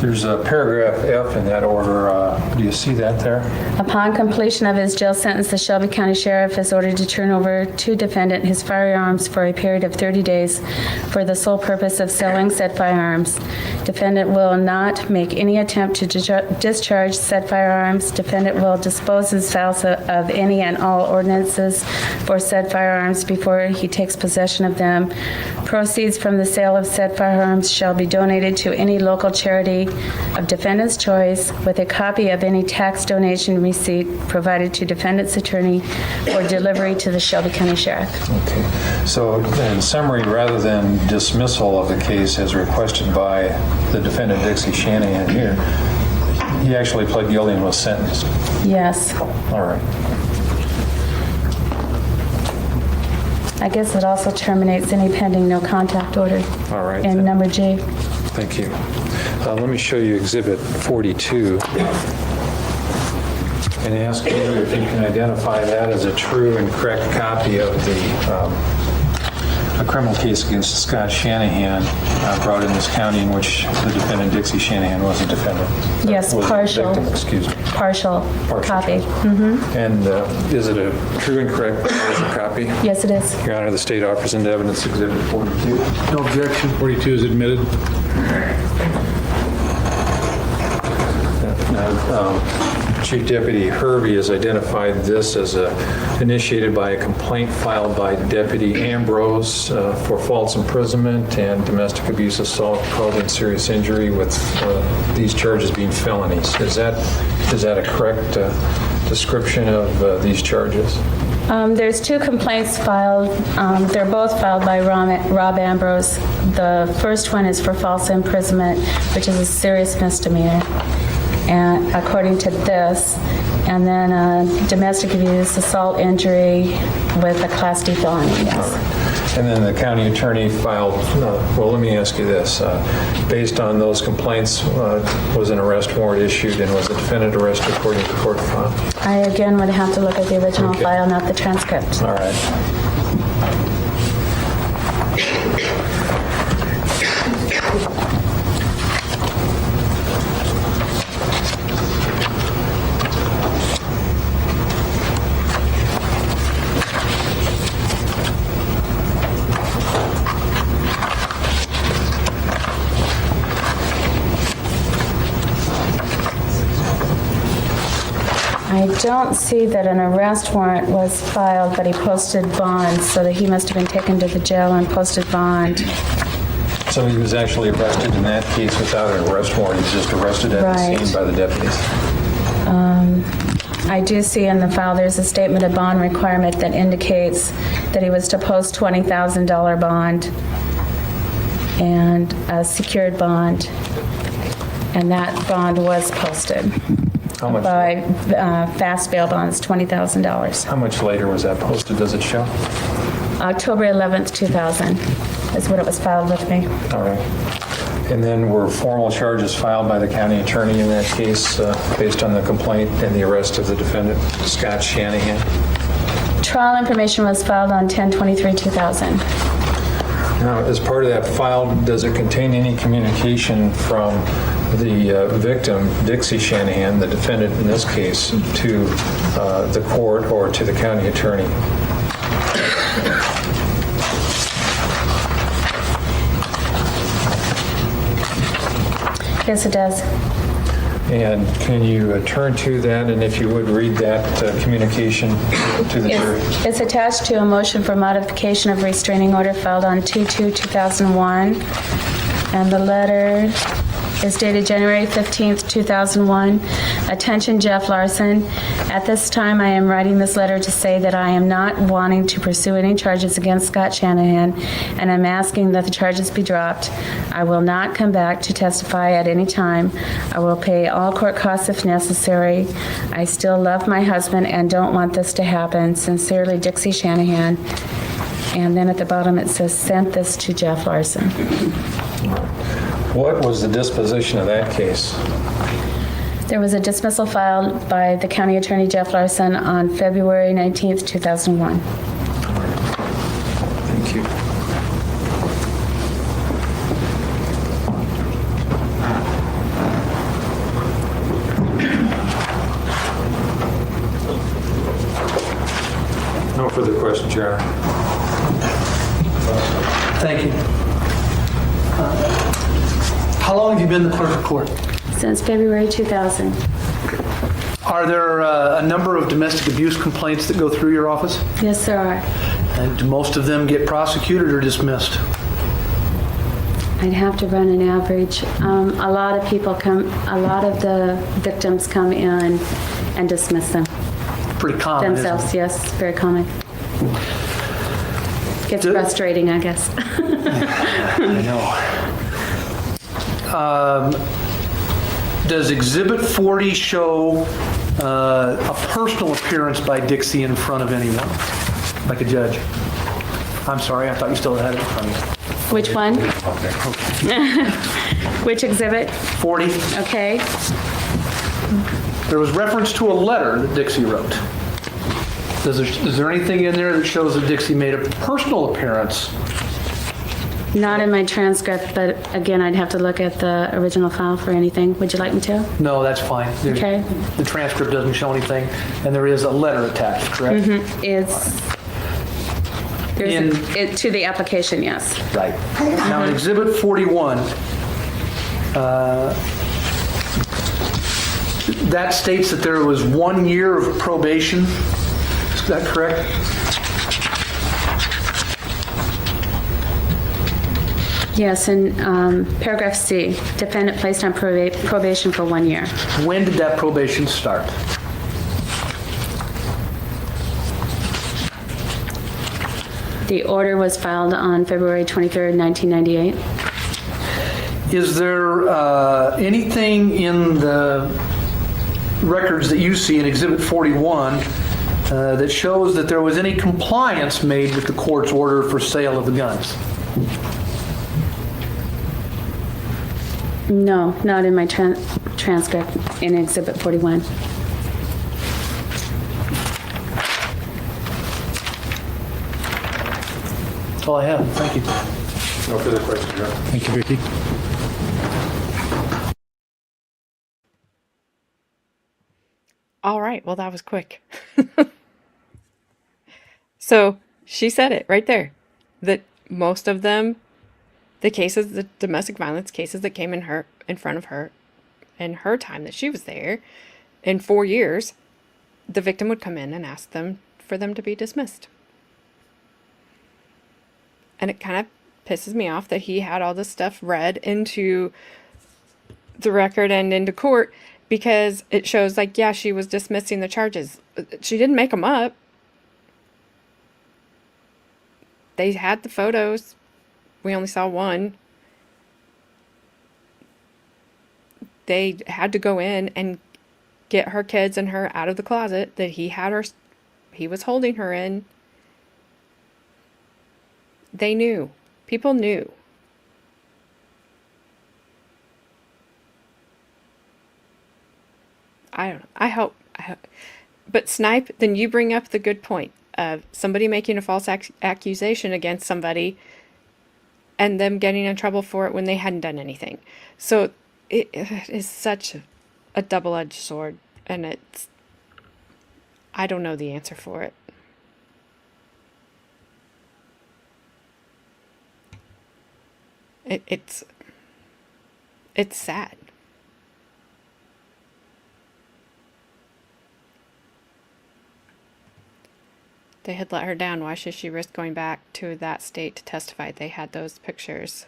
There's a paragraph F in that order. Do you see that there? Upon completion of his jail sentence, the Shelby County Sheriff is ordered to turn over to defendant his firearms for a period of 30 days for the sole purpose of selling said firearms. Defendant will not make any attempt to discharge said firearms. Defendant will dispose himself of any and all ordinances for said firearms before he takes possession of them. Proceeds from the sale of said firearms shall be donated to any local charity attorney of defendant's choice with a copy of any tax donation receipt provided to defendant's attorney for delivery to the Shelby County Sheriff. Okay. So in summary, rather than dismissal of the case as requested by the defendant Dixie Shanahan here, he actually pled guilty and was sentenced. Yes. All right. I guess it also terminates any pending no contact order. All right. And number G. Thank you. Let me show you Exhibit 42 and ask you if you can identify that as a true and correct copy of a criminal case against Scott Shanahan brought in this county in which the defendant Dixie Shanahan was a defendant. Yes, Was a partial. victim, excuse me. Partial copy. charge. And is it a true and correct partial copy? Yes, it is. Your Honor, the state offers into evidence Exhibit 42. No objection. 42 is admitted. Now, Chief Deputy Hervey has identified this as initiated by a complaint filed by Deputy Ambrose for false imprisonment and domestic abuse, assault, causing serious injury, with these charges being felonies. Is that a correct description of these charges? There's two complaints filed. They're both filed by Rob Ambrose. The first one is for false imprisonment, which is a serious misdemeanor, and according to this, and then domestic abuse, assault, injury with a Class D felony, yes. And then the county attorney filed, well, let me ask you this. Based on those complaints, was an arrest warrant issued, and was the defendant arrested according to court file? I again would have to look at the original Okay. file, not the transcript. All right. I don't see that an arrest warrant was filed, but he posted bond, so that he must have been taken to the jail and posted bond. So he was actually arrested in that case without an arrest warrant. He was just arrested at the Right. scene by the deputies. I do see in the file there's a statement of bond requirement that indicates that he was to post $20,000 bond and a secured bond, and that bond was posted. How much? By fast bail bonds, $20,000. How much later was that posted? Does it show? October 11th, 2000 is what it was filed with me. All right. And then were formal charges filed by the county attorney in that case based on the complaint and the arrest of the defendant, Scott Shanahan? Trial information was filed on 10/23/2000. Now, as part of that file, does it contain any communication from the victim, Dixie Shanahan, the defendant in this case, to the court or to the county attorney? Yes, it does. And can you turn to that, and if you would read that communication to the jury? It's attached to a motion for modification of restraining order filed on 2/2/2001, and the letter is dated January 15th, 2001. Attention, Jeff Larson. At this time, I am writing this letter to say that I am not wanting to pursue any charges against Scott Shanahan, and I'm asking that the charges be dropped. I will not come back to testify at any time. I will pay all court costs if necessary. I still love my husband and don't want this to happen. Sincerely, Dixie Shanahan. And then at the bottom it says, sent this to Jeff Larson. What was the disposition of that case? There was a dismissal filed by the county attorney, Jeff Larson, on February 19th, 2001. Thank you. No further questions, Your Honor. Thank you. How long have you been the clerk of court? Since February 2000. Are there a number of domestic abuse complaints that go through your office? Yes, there are. And do most of them get prosecuted or dismissed? I'd have to run an average. A lot of the victims come in and dismiss them Pretty common, isn't it? themselves. Yes, very common. Gets frustrating, I guess. I know. Does Exhibit 40 show a personal appearance by Dixie in front of anyone, like a judge? I'm sorry, I thought you still had it in front of you. Which one? Which exhibit? 40. Okay. There was reference to a letter that Dixie wrote. Is there anything in there that shows that Dixie made a personal appearance? Not in my transcript, but again, I'd have to look at the original file for anything. Would you like me to? No, that's fine. Okay. The transcript doesn't show anything, and there is a letter attached, correct? It's to the application, yes. Right. Now, in Exhibit 41, that states that there was 1 year of probation. Is that correct? Yes, in paragraph C, defendant placed on probation for 1 year. When did that probation start? The order was filed on February 23rd, 1998. Is there anything in the records that you see in Exhibit 41 that shows that there was any compliance made with the court's order for sale of the guns? No, not in my transcript in Exhibit 41. That's all I have. Thank you. No further questions, Your Honor. Thank you, Vicki. All right, well, that was quick. So she said it right there, that most of them, the cases, the domestic violence cases that came in front of her in her time that she was there, in 4 years, the victim would come in and ask them for them to be dismissed. And it kind of pisses me off that he had all this stuff read into the record and into court, because it shows like, yeah, she was dismissing the charges. She didn't make them up. They had the photos. We only saw one. They had to go in and get her kids and her out of the closet that he was holding her in. They knew. People knew. I don't know. I hope. But Snipe, then you bring up the good point of somebody making a false accusation against somebody and them getting in trouble for it when they hadn't done anything. So it is such a double-edged sword, and I don't know the answer for it. It's sad. They had let her down. Why should she risk going back to that state to testify? They had those pictures.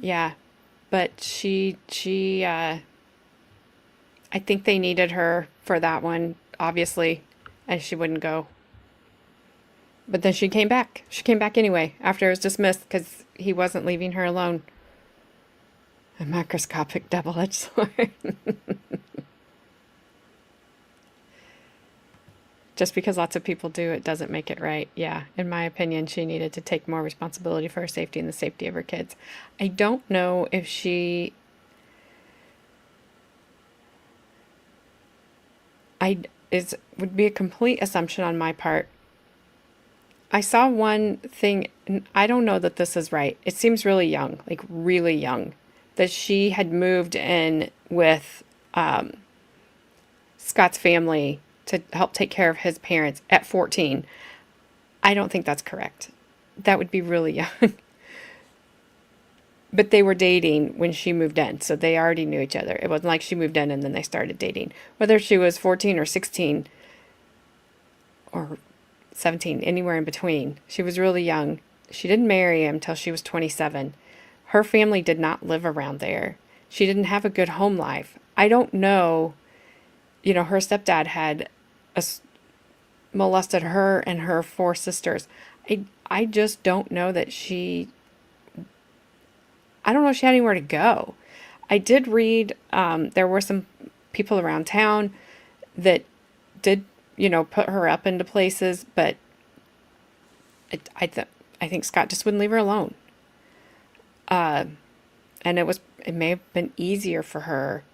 Yeah, but I think they needed her for that one, obviously, and she wouldn't go. But then she came back. She came back anyway after it was dismissed because he wasn't leaving her alone. A microscopic double-edged sword. Just because lots of people do it doesn't make it right. Yeah, in my opinion, she needed to take more responsibility for her safety and the safety of her kids. I don't know if she... would be a complete assumption on my part. I saw one thing, and I don't know that this is right. It seems really young, like really young, that she had moved in with Scott's family to help take care of his parents at 14. I don't think that's correct. That would be really young. But they were dating when she moved in, so they already knew each other. It wasn't like she moved in and then they started dating. Whether she was 14 or 16 or 17, anywhere in between, she was really young. She didn't marry him till she was 27. Her family did not live around there. She didn't have a good home life. I don't know, her stepdad had molested her and her 4 sisters. I just don't know that I don't know if she had anywhere to go. I did read, there were some people around town that did, put her up into places, but I think Scott just wouldn't leave her alone. And it may have been easier for her.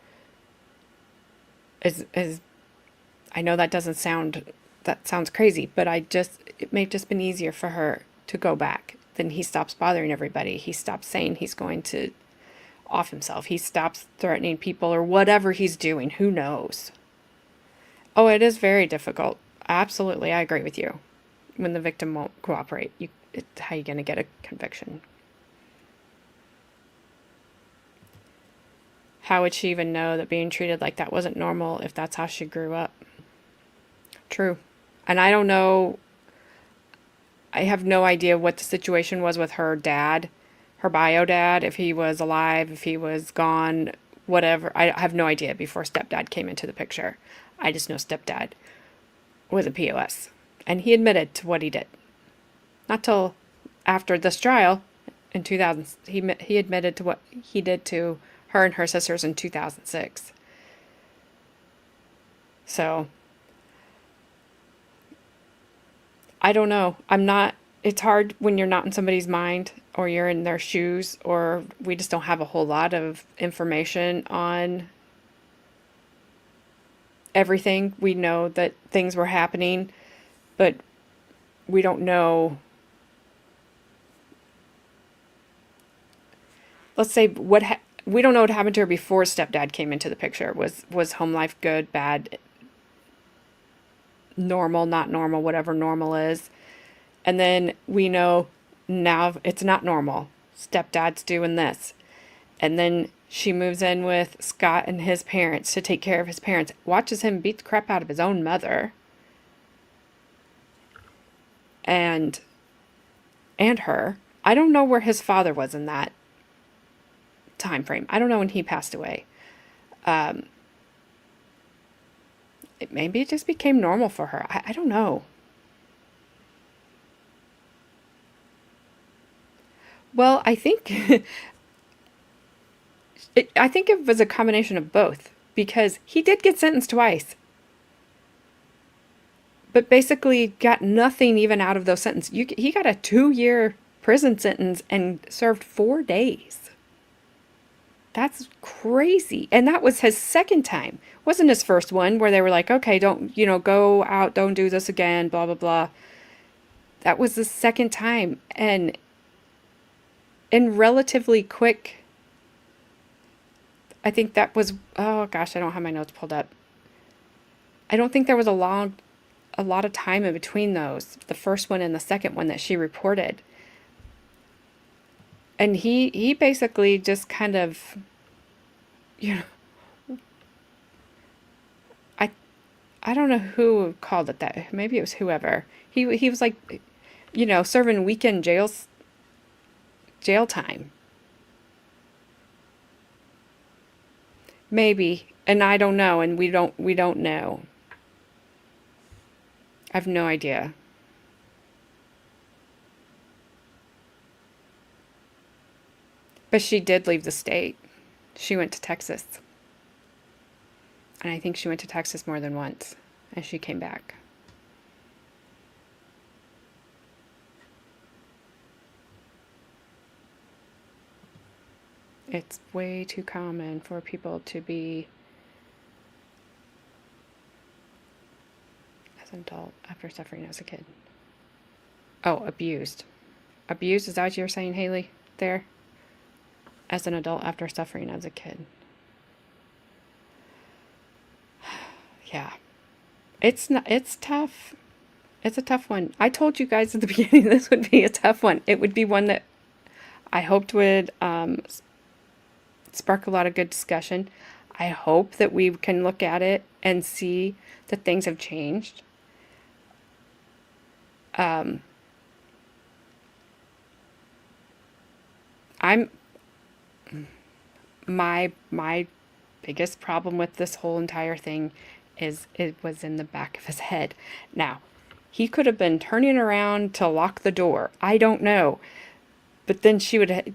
As I know that sounds crazy, but it may have just been easier for her to go back. Then he stops bothering everybody. He stops saying he's going to off himself. He stops threatening people or whatever he's doing. Who knows? Oh, it is very difficult. Absolutely, I agree with you. When the victim won't cooperate, how are you going to get a conviction? How would she even know that being treated like that wasn't normal if that's how she grew up? True. And I don't know. I have no idea what the situation was with her dad, her bio dad, if he was alive, if he was gone, whatever. I have no idea before stepdad came into the picture. I just know stepdad was a POS. And he admitted to what he did. Not till after this trial in 2000, he admitted to what he did to her and her sisters in 2006. So, I don't know. It's hard when you're not in somebody's mind or you're in their shoes, or we just don't have a whole lot of information on everything. We know that things were happening, but we don't know. Let's say we don't know what happened to her before stepdad came into the picture. Was home life good, bad, normal, not normal, whatever normal is? And then we know now it's not normal. Stepdad's doing this. And then she moves in with Scott and his parents to take care of his parents. Watches him beat the crap out of his own mother. And her. I don't know where his father was in that time frame. I don't know when he passed away. Maybe it just became normal for her. I don't know. Well, I think it was a combination of both, because he did get sentenced twice, but basically got nothing even out of those sentences. He got a 2-year prison sentence and served 4 days. That's crazy. And that was his second time. It wasn't his first one where they were like, okay, don't, go out, don't do this again, blah, blah, blah. That was the second time. And in relatively quick, I think that was, oh gosh, I don't have my notes pulled up. I don't think there was a lot of time in between those, the first one and the second one that she reported. And he basically just kind of, I don't know who called it that. Maybe it was whoever. He was like, serving weekend jail time. Maybe. And I don't know, and we don't know. I have no idea. But she did leave the state. She went to Texas. And I think she went to Texas more than once as she came back. It's way too common for people to be as an adult after suffering as a kid. Oh, abused. Abused, is that what you were saying, Haley, there? As an adult after suffering as a kid. Yeah. It's tough. It's a tough one. I told you guys at the beginning this would be a tough one. It would be one that I hoped would spark a lot of good discussion. I hope that we can look at it and see that things have changed. I'm my biggest problem with this whole entire thing is it was in the back of his head. Now, he could have been turning around to lock the door. I don't know. But then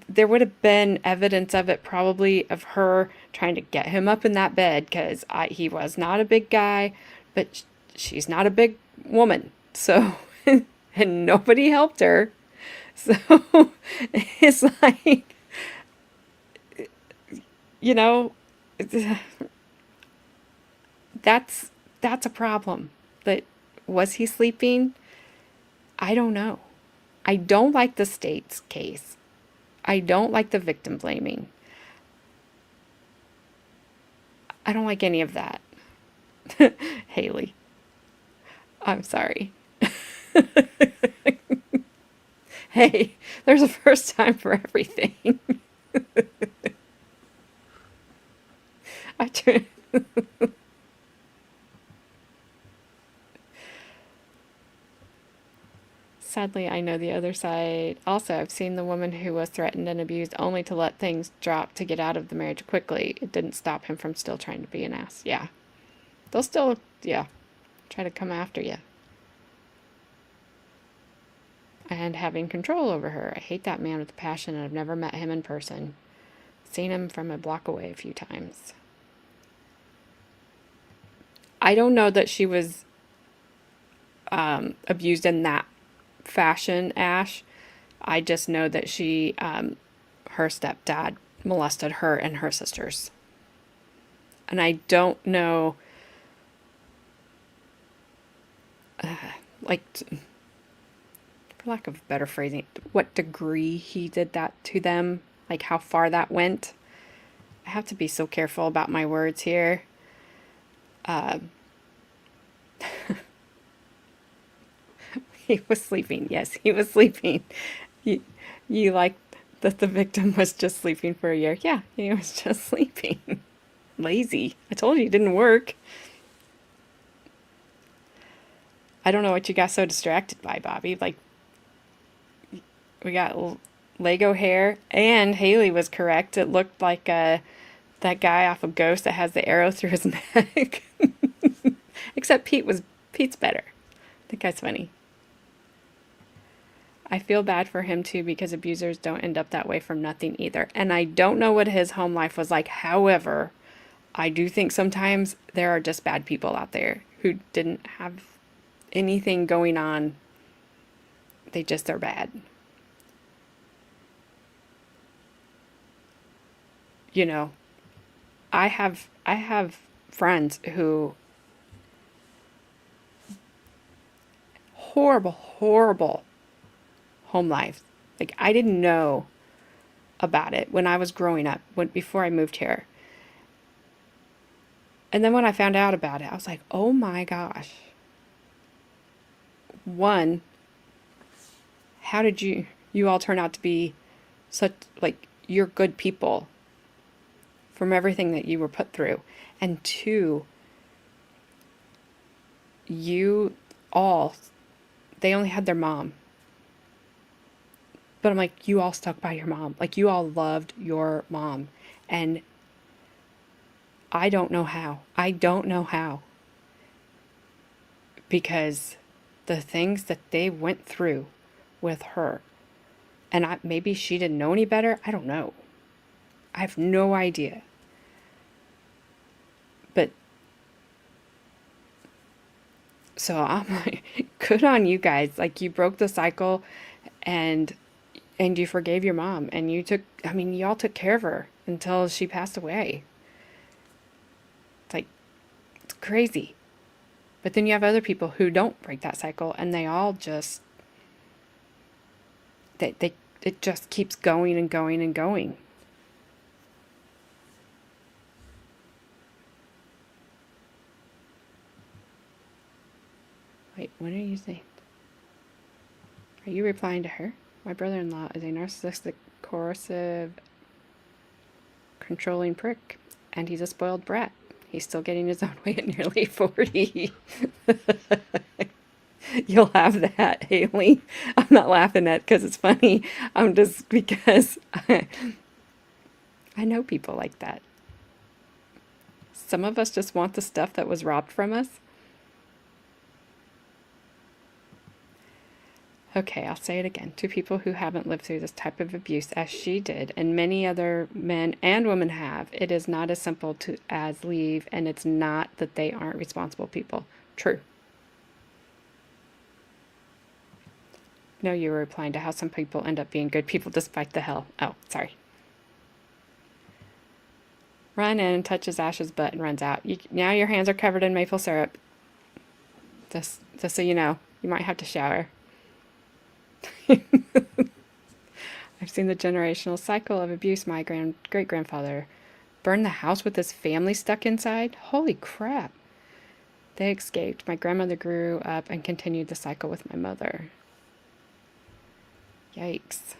there would have been evidence of it, probably, of her trying to get him up in that bed, because he was not a big guy, but she's not a big woman. So, and nobody helped her. So, it's like, you know, that's a problem. But was he sleeping? I don't know. I don't like the state's case. I don't like the victim blaming. I don't like any of that. Haley, I'm sorry. Hey, there's a first time for everything. I try. Sadly, I know the other side. Also, I've seen the woman who was threatened and abused only to let things drop to get out of the marriage quickly. It didn't stop him from still trying to be an ass. Yeah. They'll still, yeah, try to come after you. And having control over her. I hate that man with a passion, and I've never met him in person. Seen him from a block away a few times. I don't know that she was abused in that fashion, Ash. I just know that she, her stepdad molested her and her sisters. And I don't know, like, for lack of better phrasing, what degree he did that to them, like how far that went. I have to be so careful about my words here. He was sleeping. Yes, he was sleeping. You like that the victim was just sleeping for a year. Yeah, he was just sleeping. Lazy. I told you it didn't work. I don't know what you got so distracted by, Bobby. Like, we got Lego hair, and Haley was correct. It looked like that guy off of Ghost that has the arrow through his neck. Except Pete's better. That guy's funny. I feel bad for him too, because abusers don't end up that way from nothing either. And I don't know what his home life was like. However, I do think sometimes there are just bad people out there who didn't have anything going on. They just are bad. You know, I have friends who horrible home life. Like, I didn't know about it when I was growing up, before I moved here. And then when I found out about it, I was like, oh my gosh. One, how did you all turn out to be such, like, you're good people from everything that you were put through? And two, they only had their mom. But I'm like, you all stuck by your mom. Like, you all loved your mom. And I don't know how. Because the things that they went through with her, and maybe she didn't know any better. I don't know. I have no idea. But, so I'm like, good on you guys. Like, you broke the cycle, and you forgave your mom, and y'all took care of her until she passed away. It's like, it's crazy. But then you have other people who don't break that cycle, and they all just, it just keeps going and going and going. Wait, what are you saying? Are you replying to her? My brother-in-law is a narcissistic, coercive, controlling prick, and he's a spoiled brat. He's still getting his own way at nearly 40. You'll have that, Haley. I'm not laughing at because it's funny. I'm just because I know people like that. Some of us just want the stuff that was robbed from us. Okay, I'll say it again. To people who haven't lived through this type of abuse as she did, and many other men and women have, it is not as simple to as leave, and it's not that they aren't responsible people. True. No, you were replying to how some people end up being good people despite the hell. Oh, sorry. Run in, touches Ash's butt, and runs out. Now your hands are covered in maple syrup. Just so you know, you might have to shower. I've seen the generational cycle of abuse. My great-grandfather burned the house with his family stuck inside. Holy crap. They escaped. My grandmother grew up and continued the cycle with my mother. Yikes.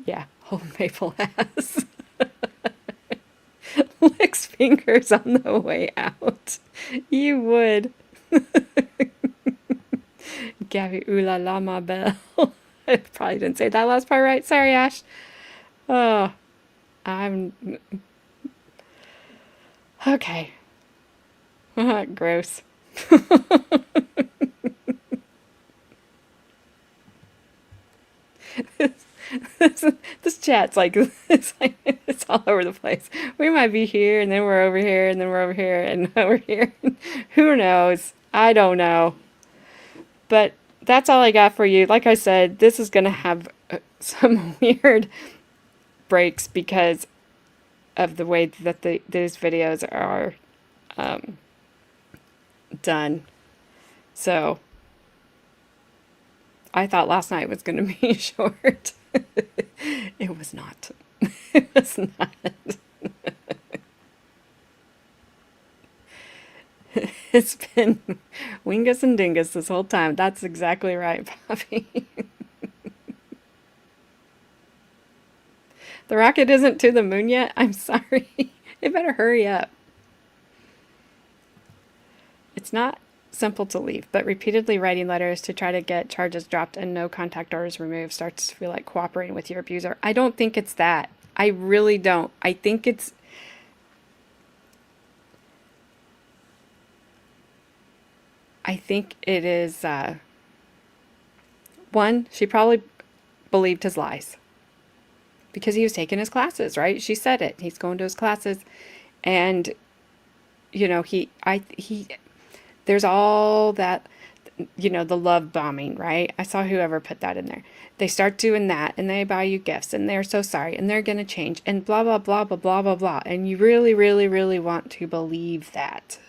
Yeah, whole maple ass. Licks fingers on the way out. You would. Gabby, ooh la la, ma belle. I probably didn't say that last part right. Sorry, Ash. Oh, I'm... Okay. Gross. This chat's like, it's all over the place. We might be here, and then we're over here, and then we're over here, and over here. Who knows? I don't know. But that's all I got for you. Like I said, this is going to have some weird breaks because of the way that these videos are done. So I thought last night was going to be short. It was not. It was not. It's been wingus and dingus this whole time. That's exactly right, Bobby. The rocket isn't to the moon yet? I'm sorry. It better hurry up. It's not simple to leave, but repeatedly writing letters to try to get charges dropped and no contact orders removed starts to feel like cooperating with your abuser. I don't think it's that. I really don't. I think it's... I think it is, one, she probably believed his lies. Because he was taking his classes, right? She said it. He's going to his classes. And, you know, there's all that, you know, the love bombing, right? I saw whoever put that in there. They start doing that, and they buy you gifts, and they're so sorry, and they're going to change, and blah, blah, blah, blah, blah, blah, blah. And you really, really, really want to believe that.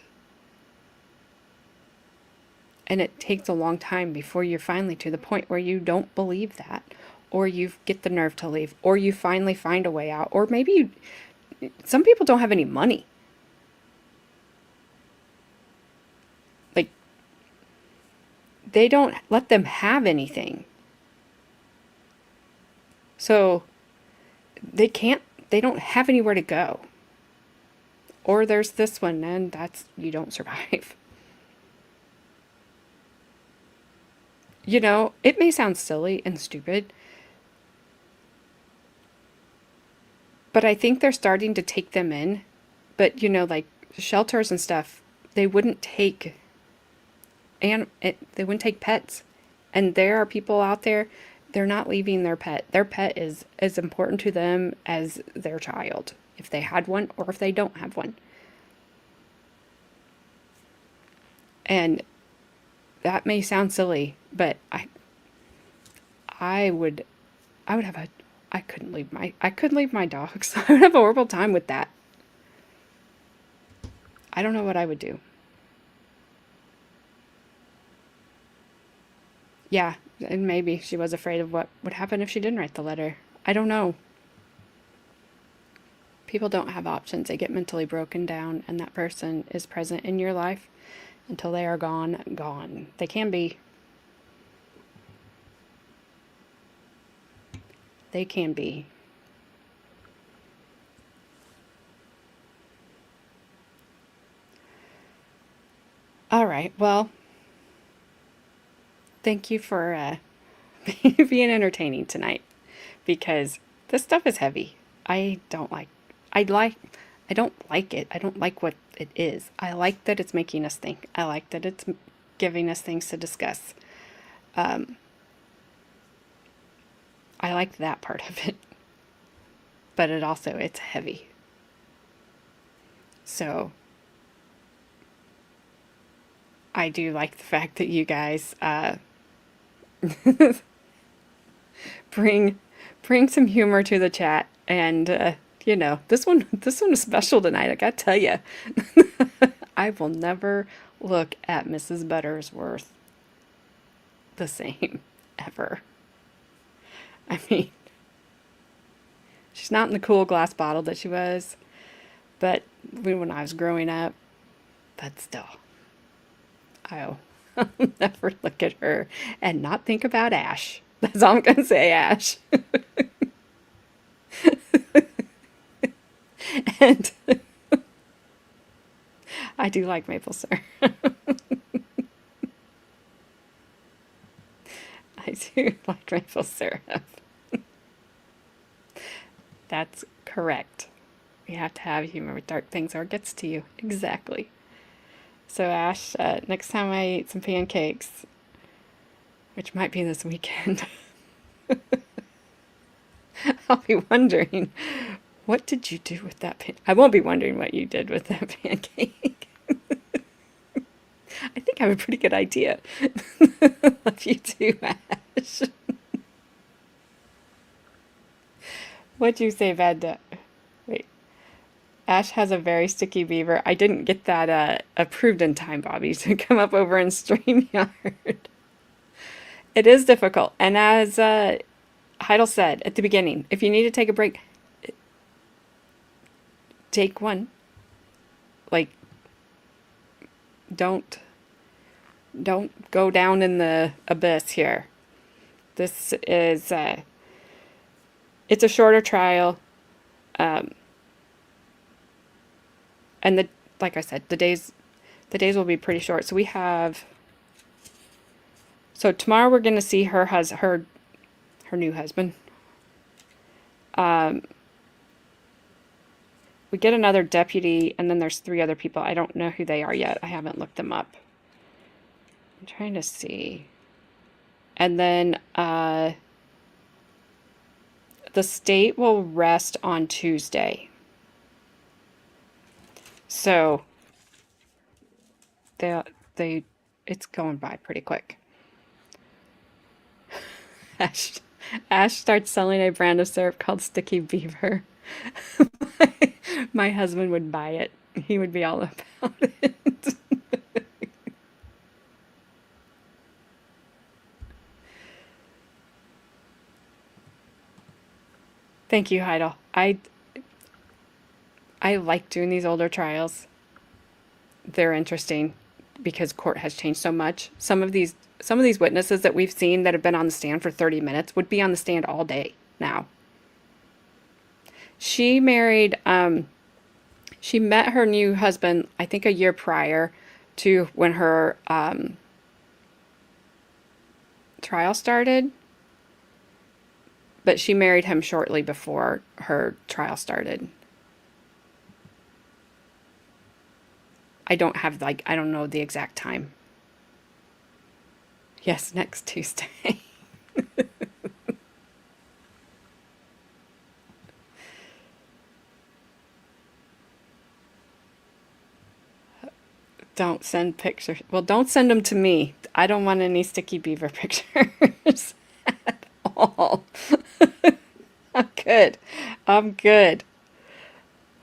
And it takes a long time before you're finally to the point where you don't believe that, or you get the nerve to leave, or you finally find a way out, or maybe some people don't have any money. Like, they don't let them have anything. So they don't have anywhere to go. Or there's this one, and you don't survive. You know, it may sound silly and stupid, but I think they're starting to take them in. But, you know, like shelters and stuff, they wouldn't take pets. And there are people out there, they're not leaving their pet. Their pet is as important to them as their child, if they had one or if they don't have one. And that may sound silly, but I couldn't leave my dogs. I would have a horrible time with that. I don't know what I would do. Yeah, and maybe she was afraid of what would happen if she didn't write the letter. I don't know. People don't have options. They get mentally broken down, and that person is present in your life until they are gone. They can be. They can be. right. Well, thank you for being entertaining tonight, because this stuff is heavy. I don't like it. I don't like what it is. I like that it's making us think. I like that it's giving us things to discuss. I like that part of it. But it's heavy. So I do like the fact that you guys bring some humor to the chat, and this one is special tonight. I gotta tell you, I will never look at Mrs. Buttersworth the same ever. I mean, she's not in the cool glass bottle that she was, but when I was growing up, but still, I'll never look at her and not think about Ash. That's all I'm gonna say, Ash. And I do like maple syrup. I do like maple syrup. That's correct. You have to have humor with dark things or it gets to you. Exactly. So Ash, next time I eat some pancakes, which might be this weekend, I'll be wondering, what did you do with that I won't be wondering what you did with that pancake. I think I have a pretty good idea. Love you too, Ash. What'd you say, wait. Ash has a very sticky beaver. I didn't get that approved in time, Bobby, to come up over in StreamYard. It is difficult. And as Heidel said at the beginning, if you need to take a break, take one. Like, don't go down in the abyss here. This is it's a shorter trial, and like I said, the days will be pretty short. So tomorrow we're going to see her new husband. We get another deputy, and then there's 3 other people. I don't know who they are yet. I haven't looked them up. I'm trying to see. And then the state will rest on Tuesday. So it's going by pretty quick. Ash starts selling a brand of syrup called Sticky Beaver. My husband would buy it. He would be all about it. Thank you, Heidel. I like doing these older trials. They're interesting because court has changed so much. Some of these witnesses that we've seen that have been on the stand for 30 minutes would be on the stand all day now. She married, she met her new husband, I think a year prior to when her trial started. But she married him shortly before her trial started. I don't know the exact time. Yes, next Tuesday. Don't send pictures. Well, don't send them to me. I don't want any sticky beaver pictures at all. I'm good.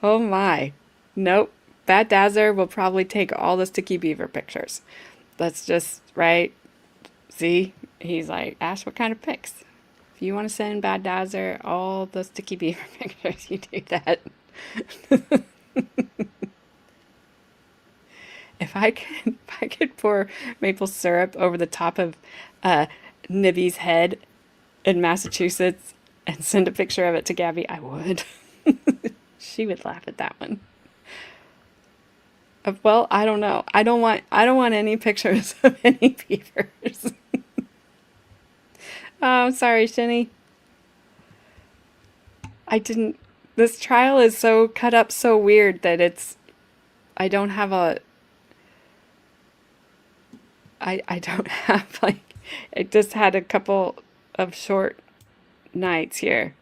Oh my. Nope. Bad Dazzer will probably take all the sticky beaver pictures. That's just, right? See? He's like, Ash, what kind of pics? If you want to send Bad Dazzer all the sticky beaver pictures, you do that. If I could pour maple syrup over the top of Nibby's head in Massachusetts and send a picture of it to Gabby, I would. She would laugh at that one. Well, I don't know. I don't want any pictures of any beavers. Oh, sorry, Shinny. I didn't. This trial is so cut up so weird that I don't have I don't have like, I just had a couple of short nights here.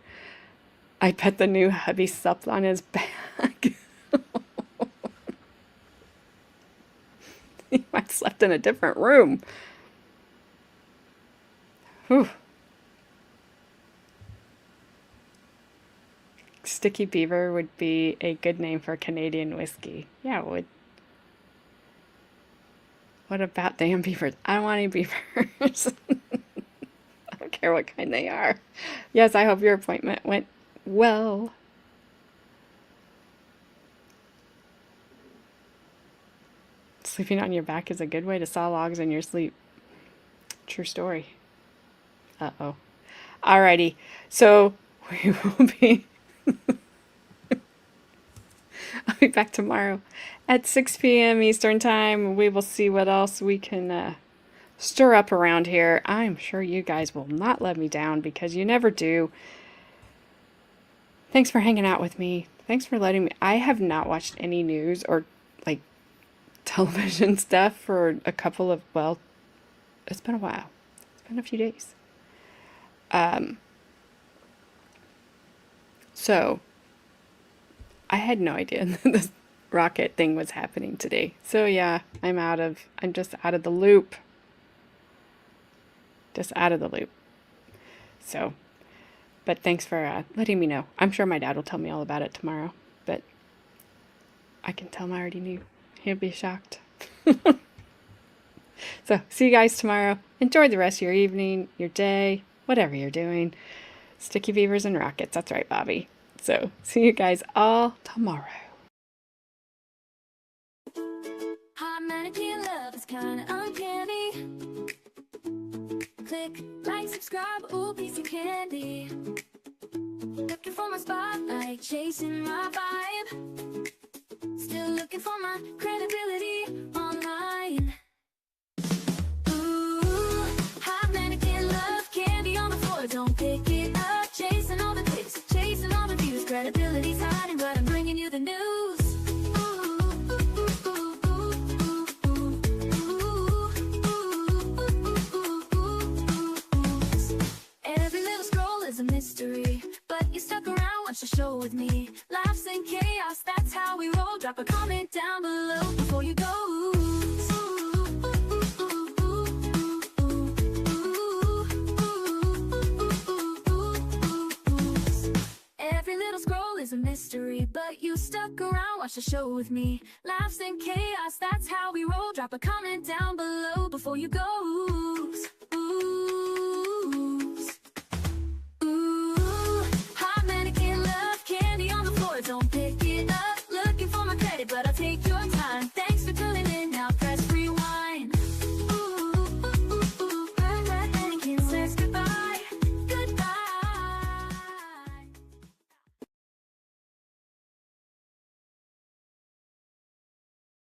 I bet the new hubby slept on his back. He might have slept in a different room. Whew. Sticky Beaver would be a good name for Canadian whiskey. Yeah, it would. What about damn beavers? I don't want any beavers. I don't care what kind they are. Yes, I hope your appointment went well. Sleeping on your back is a good way to saw logs in your sleep. True story. Uh-oh. Alrighty. So we will be I'll be back tomorrow at 6 p.m. Eastern Time. We will see what else we can stir up around here. I'm sure you guys will not let me down because you never do. Thanks for hanging out with me. Thanks for letting me. I have not watched any news or like television stuff for a couple of, well, it's been a while. It's been a few days. So I had no idea that this rocket thing was happening today. So yeah, I'm just out of the loop. Just out of the loop. So, but thanks for letting me know. I'm sure my dad will tell me all about it tomorrow, but I can tell him I already knew. He'll be shocked. So, see you guys tomorrow. Enjoy the rest of your evening, your day, whatever you're doing. Sticky beavers and rockets. That's right, Bobby. So, see you guys all tomorrow. Hot mannequin love is kinda uncanny. Click, like, subscribe, ooh, piece of candy. Looking for my spotlight, chasing my vibe. Still looking for my credibility online. Ooh, hot mannequin love, candy on the floor, don't pick it up. Chasing all the clicks, chasing all the views. Credibility's hiding, but I'm bringing you the news. Every little scroll is a mystery, but you stuck around, watch the show with me. Laughs and chaos, that's how we roll. Drop a comment down below before you go. Every little scroll is a mystery, but you stuck around, watch the show with me. Laughs and chaos, that's how we roll. Drop a comment down below before you go.